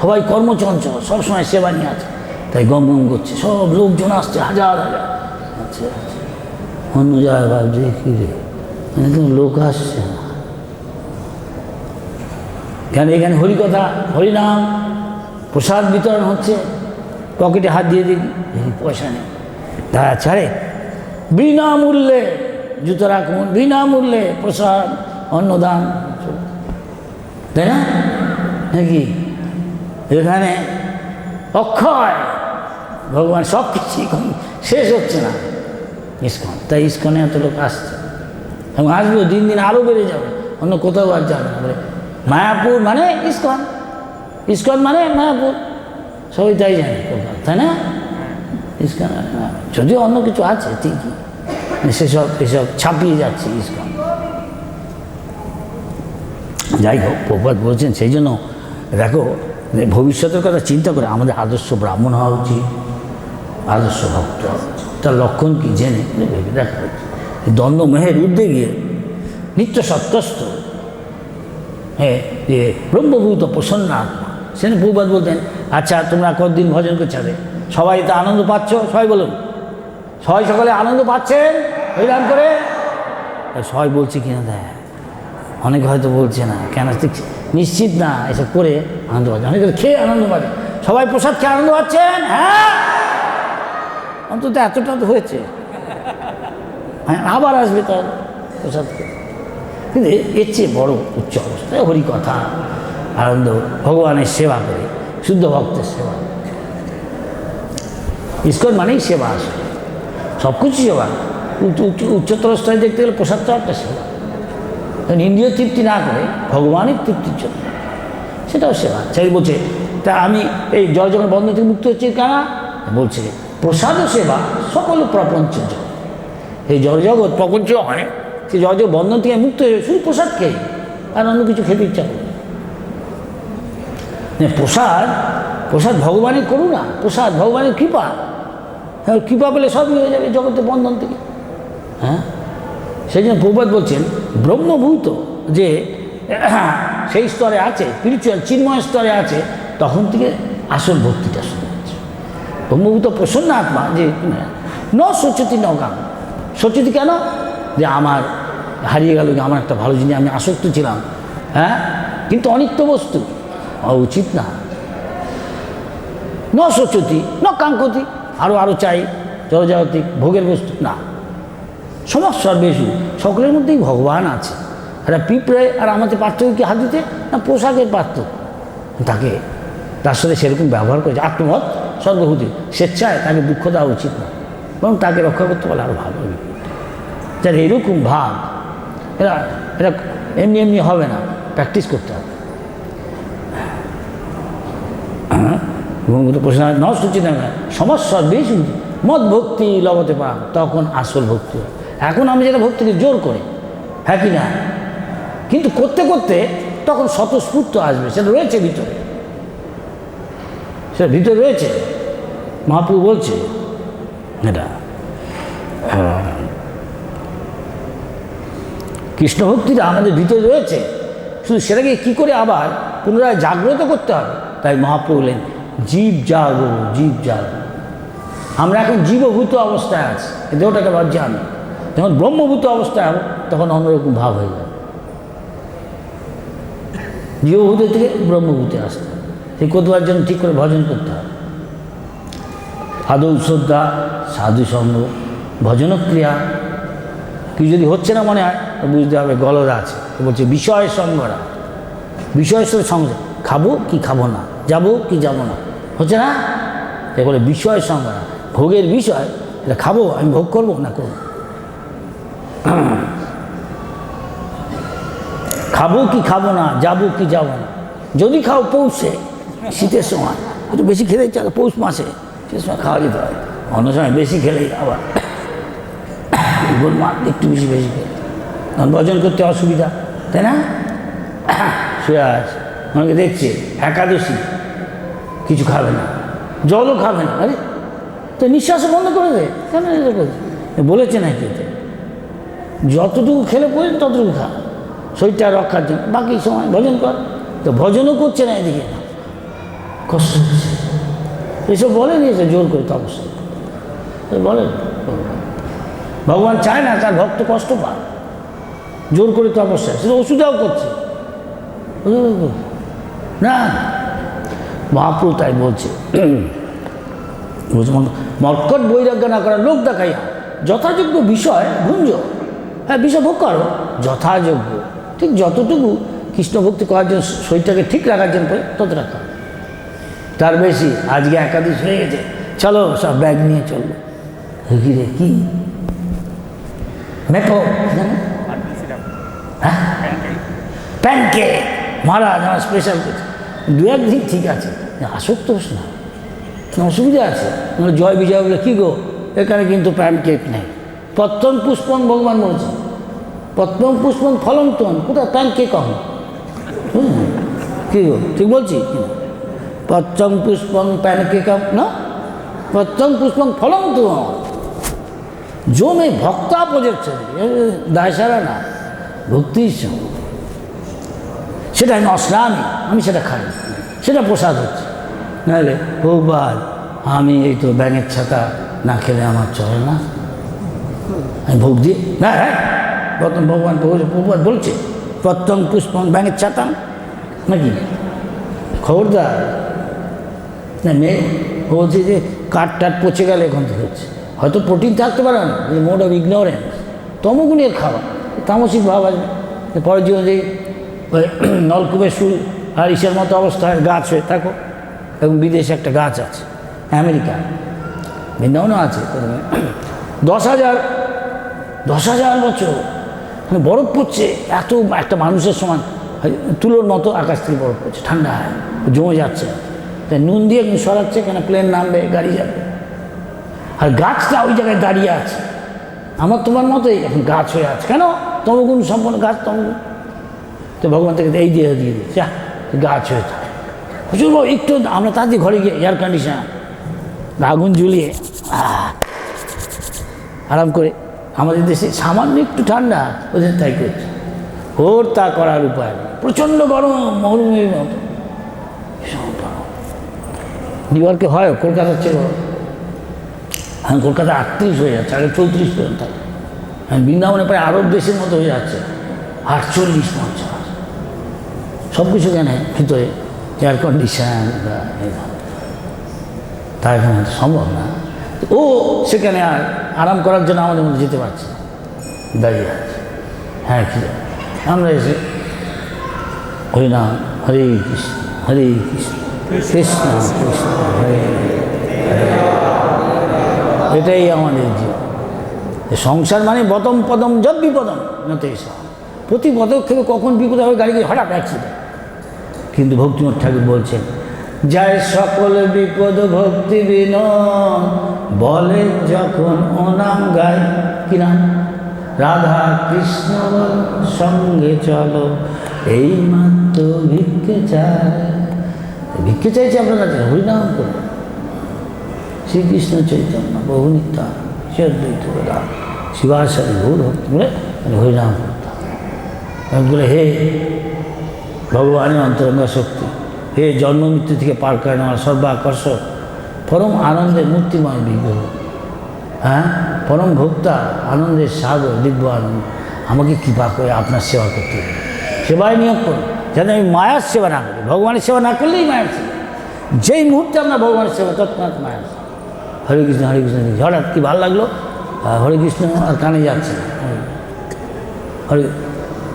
সবাই কর্মচঞ্চল, সবসময় সেবা নিয়ে আছে, তাই গম গম করছে, সব লোকজন আসছে হাজার হাজার। আচ্ছা অন্য জায়গায় ভাবছে কী রে একদম লোক আসছে না কেন? এখানে হরিকথা, হরিনাম, প্রসাদ বিতরণ হচ্ছে, পকেটে হাত দিয়ে দিন, পয়সা নেই, দাঁড়া ছাড়ে বিনামূল্যে জুতো রাখুন, বিনামূল্যে প্রসাদ অন্নদান, তাই না নাকি? এখানে অক্ষয় ভগবান সব কিছু শেষ হচ্ছে না ইস্কন, তাই ইস্কনে এত লোক আসছে এবং আসবেও, দিন দিন আরও বেড়ে যাবে, অন্য কোথাও আর যাবে না। বলে মায়াপুর মানে ইস্কন, ইস্কন মানে মায়াপুর, সবাই তাই জানে, তাই না? ইস্কন যদিও অন্য কিছু আছে ঠিকই, সেসব এসব ছাপিয়ে যাচ্ছে ইস্কন। যাই হোক, প্রভুপাদ বলছেন, সেই জন্য দেখো ভবিষ্যতের কথা চিন্তা করে আমাদের আদর্শ ব্রাহ্মণ হওয়া উচিত, আদর্শ ভক্ত হওয়া উচিত। তার লক্ষণ কি জেনে ভেবে দেখা উচিত। দ্বন্দ্ব মেহের ঊর্ধ্বে গিয়ে নিত্য সত্যস্ত ব্রহ্মভূত প্রসন্ন আত্মা। সেখানে প্রভুপাদ বলতেন, আচ্ছা তোমরা কতদিন ভজন করছে? সবাই তো আনন্দ পাচ্ছ, সবাই বলুন, সবাই সকালে আনন্দ পাচ্ছেন হরিনাম করে? সবাই বলছে কিনা দেয়, অনেকে হয়তো বলছে না, কেন নিশ্চিত না, এসব করে আনন্দ পাচ্ছে, অনেকে খেয়ে আনন্দ পাচ্ছে। সবাই প্রসাদ খেয়ে আনন্দ পাচ্ছেন? হ্যাঁ, অন্তত এতটা তো হয়েছে, হ্যাঁ আবার আসবে তার প্রসাদ খেয়ে। কিন্তু এর চেয়ে বড় উচ্চ অবস্থায় হরিকথা, আনন্দ, ভগবানের সেবা করে, শুদ্ধ ভক্তের সেবা। ইস্কন মানেই সেবা, আসে সব কিছু সেবা। উচ্চতর স্তরে দেখতে গেলে প্রসাদটা একটা সেবা, কারণ ইন্দ্রিয় তৃপ্তি না করে ভগবানের তৃপ্তির জন্য সেটাও সেবা। সেই বলছে, তা আমি এই জল যখন বন্ধ থেকে মুক্ত হচ্ছে কেন? বলছে প্রসাদও সেবা, সকল প্রপঞ্চ জল। এই জড়জগৎ প্রপঞ্চ হয়, সে জড়জগৎ বন্ধন থেকে মুক্ত হয়ে শুধু প্রসাদ খেয়ে, আর অন্য কিছু খেতে ইচ্ছা করে। প্রসাদ, প্রসাদ ভগবানের করুণা, প্রসাদ ভগবানের কৃপা, কৃপা পেলে সবই হয়ে যাবে জগতের বন্ধন থেকে। হ্যাঁ, সেই জন্য প্রভুপাদ বলছেন ব্রহ্মভূত যে সেই স্তরে আছে, স্পিরিচুয়াল চিন্ময় স্তরে আছে, তখন থেকে আসল ভক্তিটা শুরু হচ্ছে। ব্রহ্মভূত প্রসন্ন আত্মা যে ন সচেতি ন গান। সচেতি কেন? যে আমার হারিয়ে গেল, আমার একটা ভালো জিনিস, আমি আসক্ত ছিলাম, হ্যাঁ, কিন্তু অনিত্য বস্তু হওয়া উচিত না। ন সচেতি ন কাঙ্ক্ষতি, আরও চাই জড়জাগতিক ভোগের বস্তু না। সমস্ত সর্বেষু, সকলের মধ্যেই ভগবান আছে। একটা পিঁপড়ে আর আমাদের পার্থক্য কি হাতিতে না? পোশাকের পার্থক্য। তার সাথে সেরকম ব্যবহার করেছে আত্মমত সর্বভূতি, স্বেচ্ছায় তাকে দুঃখ দেওয়া উচিত না, এবং তাকে রক্ষা করতে পারলে আরও ভালো হবে। যার এরকম ভাব, এরা এমনি এমনি হবে না, প্র্যাকটিস করতে হবে। প্রশ্ন নষ্ট সমস্যা বেশি মদ ভক্তি লবতে পার, তখন আসল ভক্তি। এখন আমি যেটা ভক্তিকে জোর করে, হ্যাঁ কি না, কিন্তু করতে করতে তখন স্বতঃস্ফূর্ত আসবে, সেটা রয়েছে ভিতরে, সেটা ভিতরে রয়েছে। মহাপ্রভু বলছে এটা কৃষ্ণ ভক্তিটা আমাদের ভিতরে রয়েছে, শুধু সেটাকে কী করে আবার পুনরায় জাগ্রত করতে হবে। তাই মহাপ্রভু বললেন জীব জাগো, জীব জাগো। আমরা এখন জীবভূত অবস্থায় আছি, দেহটাকে ভাবছি আমি, যখন ব্রহ্মভূত অবস্থায় হব তখন অন্যরকম ভাব হয়ে যাবে। জীবভূত থেকে ব্রহ্মভূতে আসতে, সেই করবার জন্য ঠিক করে ভজন করতে হবে। আদৌ শ্রদ্ধা, সাধু সঙ্গ, ভজনক্রিয়া। কি যদি হচ্ছে না মনে হয়, বুঝতে হবে গলদা আছে। বলছে বিষয় সঙ্গরা, বিষয়ের সাথে সঙ্গে, খাবো কি খাবো না, যাবো কি যাবো না, হচ্ছে না? বলে বিষয় সঙ্গরা, ভোগের বিষয়, এটা খাবো, আমি ভোগ করবো না করবো, খাবো কি খাবো না, যাবো কি যাবো না। যদি খাও পৌষে, শীতের সময় একটু বেশি খেলে চলে, পৌষ মাসে শীতের সময় খাওয়া যেতে হয়, অন্য সময় বেশি খেলেই আবার একটু বেশি খেলে, কারণ ভজন করতে অসুবিধা, তাই না? শুয়ে আছে, অনেকে দেখছে একাদশী কিছু খাবে না, জলও খাবে না। আরে তো নিঃশ্বাসও বন্ধ করে দে, কেন বলেছে নাকি? যতটুকু খেলে পড়ে ততটুকু খা, শরীরটা রক্ষার জন্য, বাকি সময় ভজন কর। তো ভজনও করছে না, এদিকে কষ্ট হচ্ছে, এসব বলে নিয়েছে জোর করে তপস্যা বলেন। ভগবান চায় না তার ভক্ত কষ্ট পায়, জোর করে তপস্যা, সেটা ওষুধেও করছে না। মহাপ্রভু তাই বলছে, মর্কট বৈরাগ্য না করা লোক দেখাইয়া যথাযোগ্য বিষয় ভুঞ্জ। হ্যাঁ, বিষয় ভোগ করো যথাযোগ্য, ঠিক যতটুকু কৃষ্ণ ভক্তি করার জন্য শরীরটাকে ঠিক রাখার জন্য তত রাখা, তার বেশি। আজকে একাদশ হয়ে গেছে, চলো সব ব্যাগ নিয়ে চললো। রে কি মেকো প্যানকেক মহারাজ আমার স্পেশাল কিছু, দু একদিন ঠিক আছে, আসক্ত হোস না, অসুবিধা আছে। জয় বিজয় বলে কী গো, এখানে কিন্তু প্যানকেক নেই। পত্তন পুষ্পন ভগবান বলছে, পত্তন পুষ্পন ফলন্তন, কোথায় প্যানকেক হবে? কী গো, ঠিক বলছি? পত্তন পুষ্পন প্যানকেক না, পত্তন পুষ্পন ফলন্তন। জমে ভক্তা প্রজেক্ট, দায় সারা না, ভক্তির সঙ্গে। সেটা আমি অস্নামি, আমি সেটা খাই, সেটা প্রসাদ হচ্ছে। নাহলে বহুবার আমি এই তো ব্যাঙের ছাতা না খেলে আমার চলে না, আমি ভোগ দিই না। হ্যাঁ, প্রথম ভগবান প্রভুপাদ বলছে প্রত্যং পুষ্পং ব্যাঙের ছাতা নাকি, খবরদার না। মেয়ে বলছে যে কাঠ টাট পচে গেলে এখান থেকে হচ্ছে, হয়তো প্রোটিন থাকতে পারে না, মোড অফ ইগনোরেন্স, তমগুণের খাবার, তামসিক ভাব আসবে। পরের জীবন যে নলকূপের সুর আর ইসের মতো অবস্থায় গাছ হয়ে থাকো। এবং বিদেশে একটা গাছ আছে, আমেরিকা, বৃন্দাবনও আছে, 10,000 বছর বরফ পড়ছে, এত একটা মানুষের সমান তুলোর মতো আকাশ থেকে বরফ পড়ছে, ঠান্ডা জমে যাচ্ছে, তাই নুন দিয়ে সরাচ্ছে, কেন প্লেন নামবে, গাড়ি যাবে। আর গাছটা ওই জায়গায় দাঁড়িয়ে আছে, আমার তোমার মতোই এখন গাছ হয়ে আছে। কেন? তমগুণ সম্পন্ন গাছ, তমগুণ। তো ভগবান থেকে এই দিয়ে দিচ্ছে, গাছ হয়ে থাকে। প্রচুর একটু আমরা তাদের ঘরে গিয়ে এয়ার কন্ডিশন আগুন জ্বলিয়ে আরাম করে, আমাদের দেশে সামান্য একটু ঠান্ডা, ওদের তাই করছে। ওর তা করার উপায় নেই, প্রচণ্ড গরম, মরুভূমির মতো। নিউ ইয়র্কে হয়, কলকাতার চেয়ে গরম। হ্যাঁ, কলকাতা 38 হয়ে যাচ্ছে, আগে 34 পর্যন্ত থাকে। হ্যাঁ, বৃন্দাবনে প্রায় আরব দেশের মতো হয়ে যাচ্ছে, 48-50। সব কিছু কেন ভিতরে এয়ার কন্ডিশন, তাই সম্ভব না। ও সেখানে আর আরাম করার জন্য আমাদের মধ্যে যেতে পারছে না, দাঁড়িয়ে আছে। হ্যাঁ, কি আমরা এসে হরিনাম হরে কৃষ্ণ হরে কৃষ্ণ কৃষ্ণ কৃষ্ণ হরে হরে, এটাই আমাদের জীবন। সংসার মানে বদম পদম যদ বিপদম নতে এসব, প্রতি পদক্ষেপে কখন বিপদ হবে, গাড়ি হঠাৎ অ্যাক্সিডেন্ট। কিন্তু ভক্তিমত ঠাকুর বলছেন, যায় সকল বিপদ ভক্তি বিনোদ, বলে যখন ও নাম গায়, কি নাম? রাধা কৃষ্ণ সঙ্গে চলো, এই মাত্র ভিক্ষে চায়। ভিক্ষে চাইছে আপনার কাছে, হরিনাম করে শ্রীকৃষ্ণ চৈতন্য বহু নিত্যানন্দ শ্রী অদ্বৈত গদাধর শিবাসারি গৌর ভক্তি বলে হরিনাম করতাম। বলে, হে ভগবানের অন্তরঙ্গা শক্তি, হে জন্ম মৃত্যু থেকে পার করে নেওয়ার সর্বাকর্ষক পরম আনন্দের মূর্তিময় বিগ্রহ, হ্যাঁ, পরম ভোক্তা আনন্দের সাগর দিব্য আনন্দ, আমাকে কৃপা করে আপনার সেবা করতে হবে। সেবায় নিয়োগ করুন, যাতে আমি মায়ার সেবা না করি। ভগবানের সেবা না করলেই মায়ের সেবা। যেই মুহূর্তে আমরা ভগবানের সেবা, তৎক্ষণাৎ মায়ের সেবা। হরে কৃষ্ণ হরে কৃষ্ণ, হঠাৎ কি ভালো লাগলো, হরে কৃষ্ণ আর কানে যাচ্ছে না, হরে।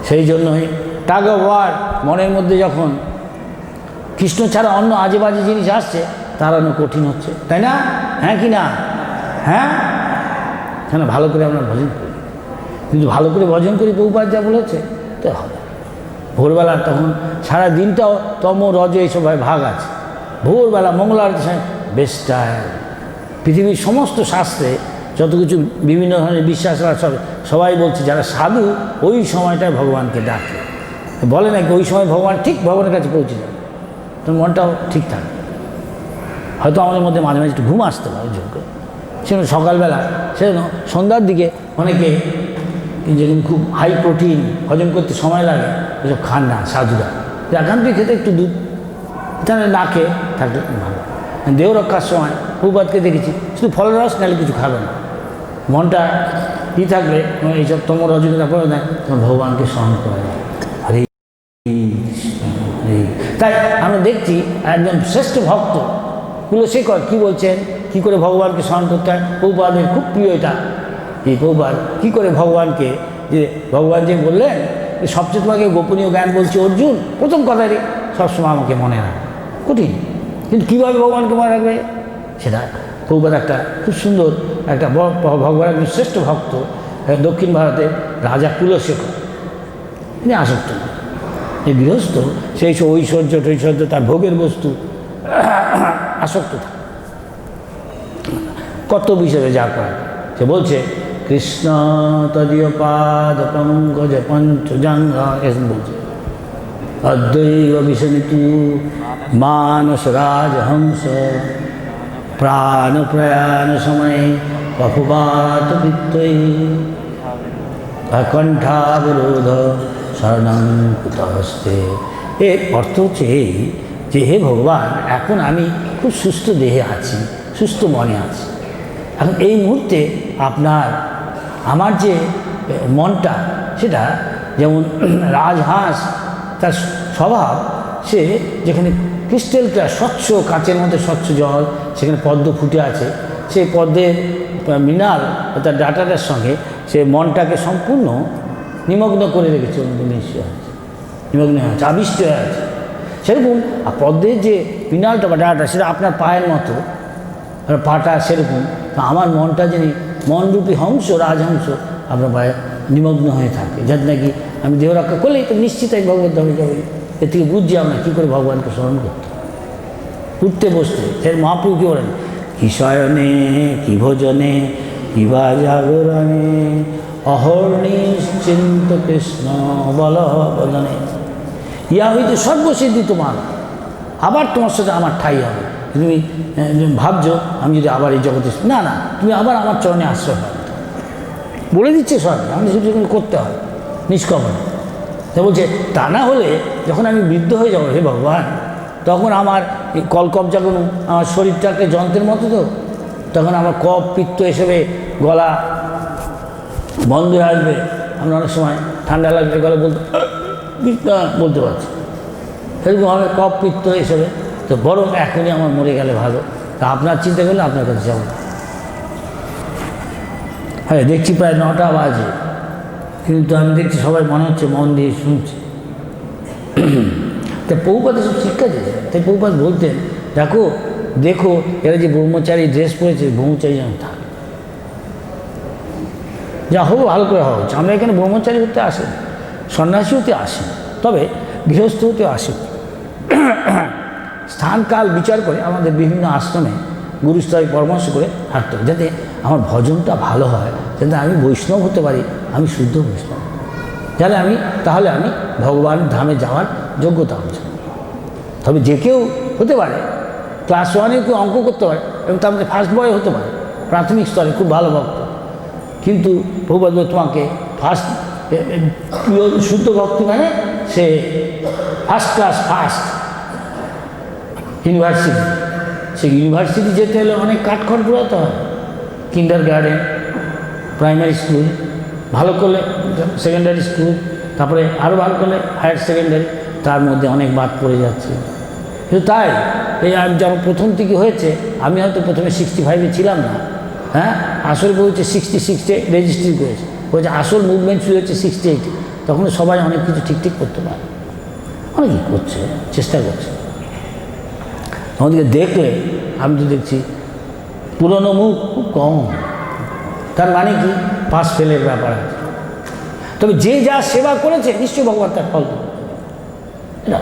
সেই জন্যই টাগ অফ ওয়ার, মনের মধ্যে যখন কৃষ্ণ ছাড়া অন্য আজে বাজে জিনিস আসছে, তাড়ানো কঠিন হচ্ছে, তাই না? হ্যাঁ কি না? হ্যাঁ, কেন? ভালো করে আমরা ভজন করি, কিন্তু ভালো করে ভজন করি বহুবার যা বলেছে তো হবে। ভোরবেলা তখন সারা দিনটাও তম রজ এইসব ভাগ আছে। ভোরবেলা মঙ্গল আরতির সময় বেস্ট টাইম। পৃথিবীর সমস্ত শাস্ত্রে যত কিছু বিভিন্ন ধরনের বিশ্বাস সব সবাই বলছে, যারা সাধু ওই সময়টায় ভগবানকে ডাকে, বলে নাকি ওই সময় ভগবান ঠিক ভগবানের কাছে পৌঁছে যাবে, তোর মনটাও ঠিক থাকে। হয়তো আমাদের মধ্যে মাঝে মাঝে একটু ঘুম আসতে পারে যোগ্য, সেজন্য সকালবেলা, সেজন্য সন্ধ্যার দিকে অনেকে যেরকম খুব হাই প্রোটিন হজম করতে সময় লাগে, ওইসব খান না সাধুরা, একান্তই খেতে একটু দুধ তাহলে না খেয়ে থাকলে ভালো। দেহ রক্ষার সময় প্রভুপাদকে দেখেছি শুধু ফলরস নাহলে কিছু খাবে না, মনটা কী থাকলে এইসব তোমার রজনীটা করে দেয়, তোমার ভগবানকে স্মরণ করে দেয়। হরে কৃষ্ণ, হরে। তাই আমরা দেখছি একজন শ্রেষ্ঠ ভক্ত কুলশেখর কী বলছেন, কী করে ভগবানকে স্মরণ করতে হয়। প্রভুপাদের খুব প্রিয় এটা, এই প্রভুপাদ কী করে ভগবানকে, যে ভগবান যে বললেন যে সবচেয়ে তোমাকে গোপনীয় জ্ঞান বলছি অর্জুন, প্রথম কথাই সবসময় আমাকে মনে রাখ, কঠিন, কিন্তু কীভাবে ভগবানকে মনে রাখবে সেটা প্রভুপাদ একটা খুব সুন্দর একটা ভগবানের একজন শ্রেষ্ঠ ভক্ত দক্ষিণ ভারতের রাজা কুলশেখর, তিনি আসক্ত না। এই গৃহস্থ সেই সব ঐশ্বর্য তার ভোগের বস্তু আসক্ত থাকে, কত বিষয়ে যা করে। সে বলছে কৃষ্ণ তদীয় পাদ পঙ্কজ পঞ্চজাঙ্গ, এসব বলছে অদ্বৈব বিষ্ণু মানস রাজহংস প্রাণ প্রয়াণ সময়ে কফবাত পিত্তৈ কণ্ঠাবরোধ শরণং কুতস্তে। এর অর্থ হচ্ছে এই যে হে ভগবান, এখন আমি খুব সুস্থ দেহে আছি, সুস্থ মনে আছি, এখন এই মুহূর্তে আমার যে মনটা, সেটা যেমন রাজহাঁস তার স্বভাব, সে যেখানে ক্রিস্টালটা স্বচ্ছ কাচের মধ্যে স্বচ্ছ জল, সেখানে পদ্ম ফুটে আছে, সেই পদ্মের মিনাল তার ডাটাটার সঙ্গে সে মনটাকে সম্পূর্ণ নিমগ্ন করে রেখেছে, নিমগ্ন হয়ে আছে, আবিষ্ট হয়ে আছে। সেরকম পদ্মের যে মিনালটা বা ডাটা, সেটা আপনার পায়ের মতো, পাটা সেরকম আমার মনটা যিনি মনরূপী হংস, রাজহংস আপনার পায়ে নিমগ্ন হয়ে থাকে, যাতে নাকি আমি দেহ রক্ষা করলেই তো নিশ্চিত আমি ভগবত ধামে যাবো। এর থেকে বুঝছি আমরা কী করে ভগবানকে স্মরণ করতে, উঠতে বসতে। সে মহাপ্রভু কী বলেন, কি শয়নে কি ভোজনে কি বা জাগরণে অহর্নিশ্চিন্ত কৃষ্ণ বল বদনে, ইয়া হইতে সর্বসিদ্ধি তোমার, আবার তোমার সাথে আমার ঠাই হবে। তুমি ভাবছো আমি যদি আবার এই জগতে, না না, তুমি আবার আমার চরণে আশ্রয় হবে, বলে দিচ্ছে সব, আমি সেগুলো করতে হবে নিষ্কপটে। তা বলছে তা না হলে যখন আমি বৃদ্ধ হয়ে যাবো হে ভগবান, তখন আমার এই কলকবজাগুলো আমার শরীরটা একটা যন্ত্রের মতো, তো তখন আমার কফ পিত্ত হিসেবে গলা বন্ধ হয়ে আসবে। আমরা অনেক সময় ঠান্ডা লাগলে গলা বলতে পারছি, সেরকম হবে কফ পিত্ত হিসেবে। তো বরং এখনই আমার মরে গেলে ভালো। তা আপনার চিন্তা করলে আপনার কাছে যাবো। হ্যাঁ, দেখছি প্রায় 9টা বাজে, কিন্তু আমি দেখছি সবাই মনে হচ্ছে মন দিয়ে শুনছে। তা প্রভুপাদ সব শিক্ষা দিয়েছে। তাই প্রভুপাদ বলতেন, দেখো এরা যে ব্রহ্মচারী ড্রেস পরেছে, ব্রহ্মচারী যেন থাকে, যা হোক ভালো করে হওয়া হচ্ছে। আমরা এখানে ব্রহ্মচারী হতে আসি, সন্ন্যাসী হতে আসি, তবে গৃহস্থ হতে আসি। স্থানকাল বিচার করে আমাদের বিভিন্ন আশ্রমে গুরুস্তরে পরামর্শ করে হাঁটতে হবে, যাতে আমার ভজনটা ভালো হয়, যাতে আমি বৈষ্ণব হতে পারি, আমি শুদ্ধ বৈষ্ণব, তাহলে আমি ভগবান ধামে যাওয়ার যোগ্যতা হচ্ছে। তবে যে কেউ হতে পারে, ক্লাস 1-এ কেউ অঙ্ক করতে পারে এবং তার মধ্যে ফার্স্ট বয় হতে পারে, প্রাথমিক স্তরে খুব ভালো ভক্ত, কিন্তু প্রভুপাদ তোমাকে শুদ্ধ ভক্তি মানে সে ফার্স্ট ক্লাস, ফার্স্ট ইউনিভার্সিটি। সে ইউনিভার্সিটি যেতে হলে অনেক কাঠখড় পুরাতে হয়, কিন্ডার গার্ডেন, প্রাইমারি স্কুল, ভালো করলে সেকেন্ডারি স্কুল, তারপরে আরও ভালো করলে হায়ার সেকেন্ডারি, তার মধ্যে অনেক বাদ পড়ে যাচ্ছে। কিন্তু তাই এই যখন প্রথম থেকে হয়েছে, আমি হয়তো প্রথমে 65-এ ছিলাম না, হ্যাঁ, আসল বলছে 66-এ রেজিস্ট্রি করেছে, বলছে আসল মুভমেন্ট শুরু হচ্ছে 68-এ। তখন সবাই অনেক কিছু ঠিক করতে পারে, অনেকেই করছে, চেষ্টা করছে। আমাদেরকে দেখলে আমি তো দেখছি পুরনো মুখ খুব কম, তার মানে কি পাস ফেলের ব্যাপার আছে। তবে যে যা সেবা করেছে নিশ্চয়ই ভগবান তার ফল দেবে, এটা।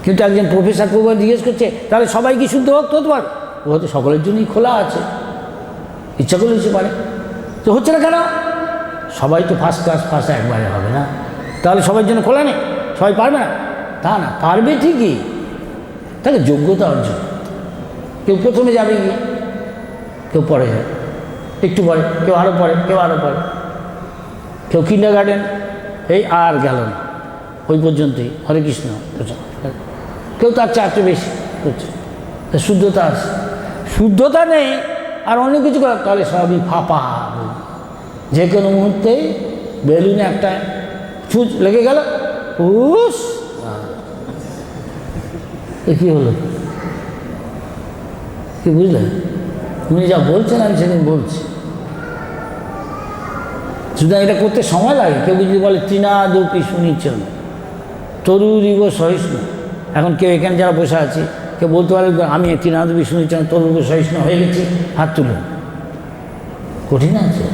কিন্তু একজন প্রফেসর প্রভুপাদ জিজ্ঞেস করছে, তাহলে সবাই কি শুদ্ধ ভক্ত হতে পারে? ও হয়তো সকলের জন্যই খোলা আছে, ইচ্ছা করলে হতে পারে। তো হচ্ছে না কেন? সবাই তো ফার্স্ট ক্লাস ফার্স্ট একবারে হবে না, তাহলে সবার জন্য খোলা নেই, সবাই পারবে না তা না, পারবে ঠিকই, তাহলে যোগ্যতা অর্জন। কেউ প্রথমে যাবে গিয়ে, কেউ পরে যায়, একটু পরে, কেউ আরও পরে, কেউ আরও পরে, কেউ কিন্ডার গার্ডেন, এই আর গেল না, ওই পর্যন্তই হরে কৃষ্ণ প্রচার। কেউ তার চারটে বেশি করছে, শুদ্ধতা আছে, শুদ্ধতা নেই আর অন্য কিছু করে, তাহলে সবই ফাঁপা, যে কোনো মুহূর্তেই বেলুনে একটা ছুঁচ লেগে গেল, উস, এ কী হলো, কি বুঝলেন? উনি যা বলছেন আমি সেদিন বলছি। সুতরাং এটা করতে সময় লাগে। কেউ যদি বলে তৃণাদপি শুনিছেন তরুরিব সহিষ্ণু, এখন কেউ এখানে যারা বসে আছে কেউ বলতে পারে আমি তৃণাদপি শুনিছেন তরুরিব সহিষ্ণু হয়ে গেছি, হাত তুলুন। কঠিন আছে,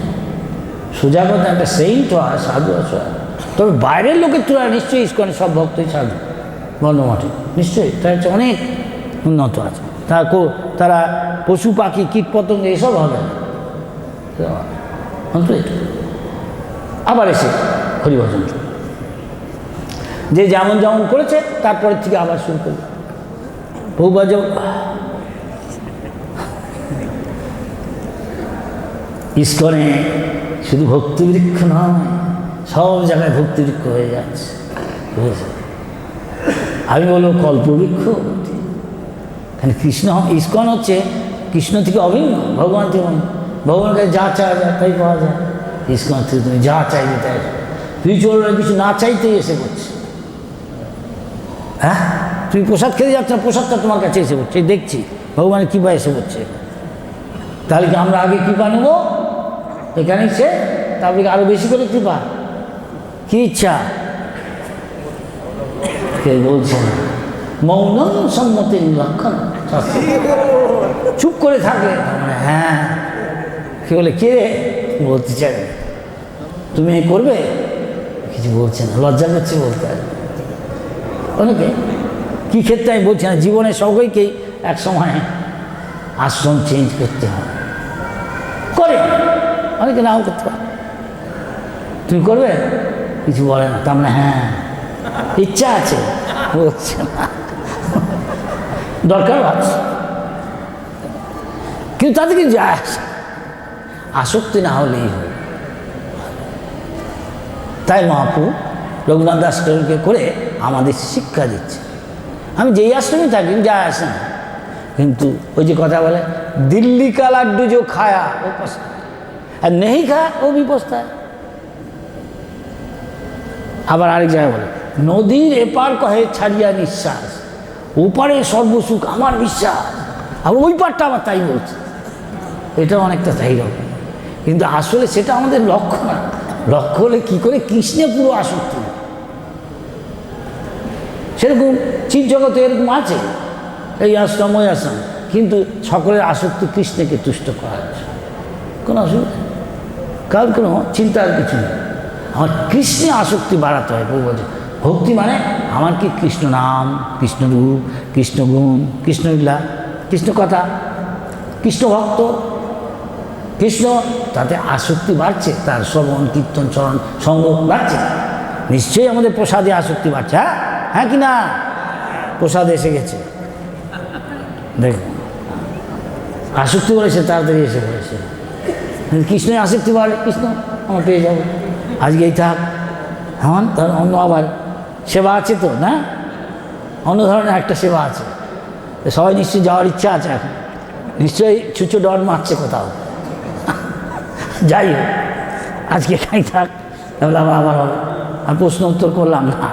সোজা কথা। একটা সেইন্ট হয়, সাধু আছে, তবে বাইরের লোকের তুলনায় নিশ্চয়ই ইস্কনের সব ভক্তই সাধু বর্ণমঠে, নিশ্চয়ই তার হচ্ছে অনেক উন্নত আছে। তারা পশু পাখি কীট পতঙ্গ এসব হবে না। আবার এসে হরিভজন যে যেমন যেমন করেছে তারপরের থেকে আবার শুরু করবে। বহুবার যেমন ইস্কনে শুধু ভক্তিবৃক্ষ নয়, সব জায়গায় ভক্তিবৃক্ষ হয়ে যাচ্ছে, বুঝেছে? আমি বলবো কল্পবৃক্ষ। এখানে কৃষ্ণ, ইস্কন হচ্ছে কৃষ্ণ থেকে অভিন্ন, ভগবান থেকে ভগবানের কাছে যা চাওয়া যায় তাই পাওয়া যায়। ইস্কন থেকে তুমি যা চাইবে তাই, তুই চলবে কিছু না চাইতেই এসে করছে। হ্যাঁ, তুমি প্রসাদ খেতে যাচ্ছ না, প্রসাদটা তোমার কাছে এসে পড়ছে, দেখছি ভগবানের কৃপা এসে পড়ছে। তাহলে কি আমরা আগে কৃপা নেব এখানে সে, তারপরে আরো বেশি করে কৃপা? কি ইচ্ছা? কে বলছে না? মৌনম সম্মতির লক্ষণ, চুপ করে থাকে। হ্যাঁ, কে বলে কে বলতে চাই তুমি করবে, কিছু বলছে না, লজ্জা করছে বলতে। অনেকে কী ক্ষেত্রে আমি বলছি না, জীবনে সবাইকেই এক সময় আশ্রম চেঞ্জ করতে হয়, করে অনেকে নাও করতে পারে। তুমি করবে, কিছু বলে না, তার মানে হ্যাঁ ইচ্ছা আছে, বলছে না, দরকার আছে, কিন্তু তাদেরকে যায় আসে, আসক্তি না হলেই হয়। তাই মহাপ্রভু রঘুনাথ দাস ঠাকুরকে করে আমাদের শিক্ষা দিচ্ছে। আমি যেই আশ্রমে থাকি যায় আসে না, কিন্তু ওই যে কথা বলে দিল্লি কা লাড্ডু जो খায়া ও পছন্দ আর নেই খায় ও भी পছন্দ। আবার আরেক জায়গায় বলে নদীর এপার কহে ছাড়িয়া নিঃশ্বাস, ওপারে সর্বসুখ আমার বিশ্বাস। আর ওই পারটা আবার তাই বলছে, এটা অনেকটা তাই রকম। কিন্তু আসলে সেটা আমাদের লক্ষ্য না। লক্ষ্য হলে কী করে কৃষ্ণে পুরো আসক্তি। সেরকম চিৎ জগতে এরকম আছে, এই আশ্রম ওই আশ্রম, কিন্তু সকলের আসক্তি কৃষ্ণকে তুষ্ট করা হচ্ছে, কোনো অসুবিধা, কারণ কোনো চিন্তার কিছু নেই। আমার কৃষ্ণে আসক্তি বাড়াতে হয়। বলছে ভক্তি মানে আমার কি কৃষ্ণ নাম, কৃষ্ণ রূপ, কৃষ্ণ গুণ, কৃষ্ণ লীলা, কৃষ্ণ কথা, কৃষ্ণ ভক্ত, কৃষ্ণ, তাতে আসক্তি বাড়ছে, তার শ্রবণ কীর্তন চরণ সঙ্গ বাড়ছে। নিশ্চয়ই আমাদের প্রসাদে আসক্তি বাড়ছে। হ্যাঁ, হ্যাঁ কি না? প্রসাদ এসে গেছে, দেখুন আসক্তি বলেছে, তাড়াতাড়ি এসে পড়েছে। কৃষ্ণে আসক্তি বাড়ে, কৃষ্ণ আমার পেয়ে যাবো, আজকেই থাক। হ্যাঁ, তার অন্য আবার সেবা আছে তো না, অন্য ধরনের একটা সেবা আছে, সবাই নিশ্চয়ই যাওয়ার ইচ্ছা আছে এখন, নিশ্চয়ই ছুঁচো ডর মারছে কোথাও। যাই হোক, আজকে এখানেই থাক, তাহলে আবার হবে। আর প্রশ্ন উত্তর করলাম না।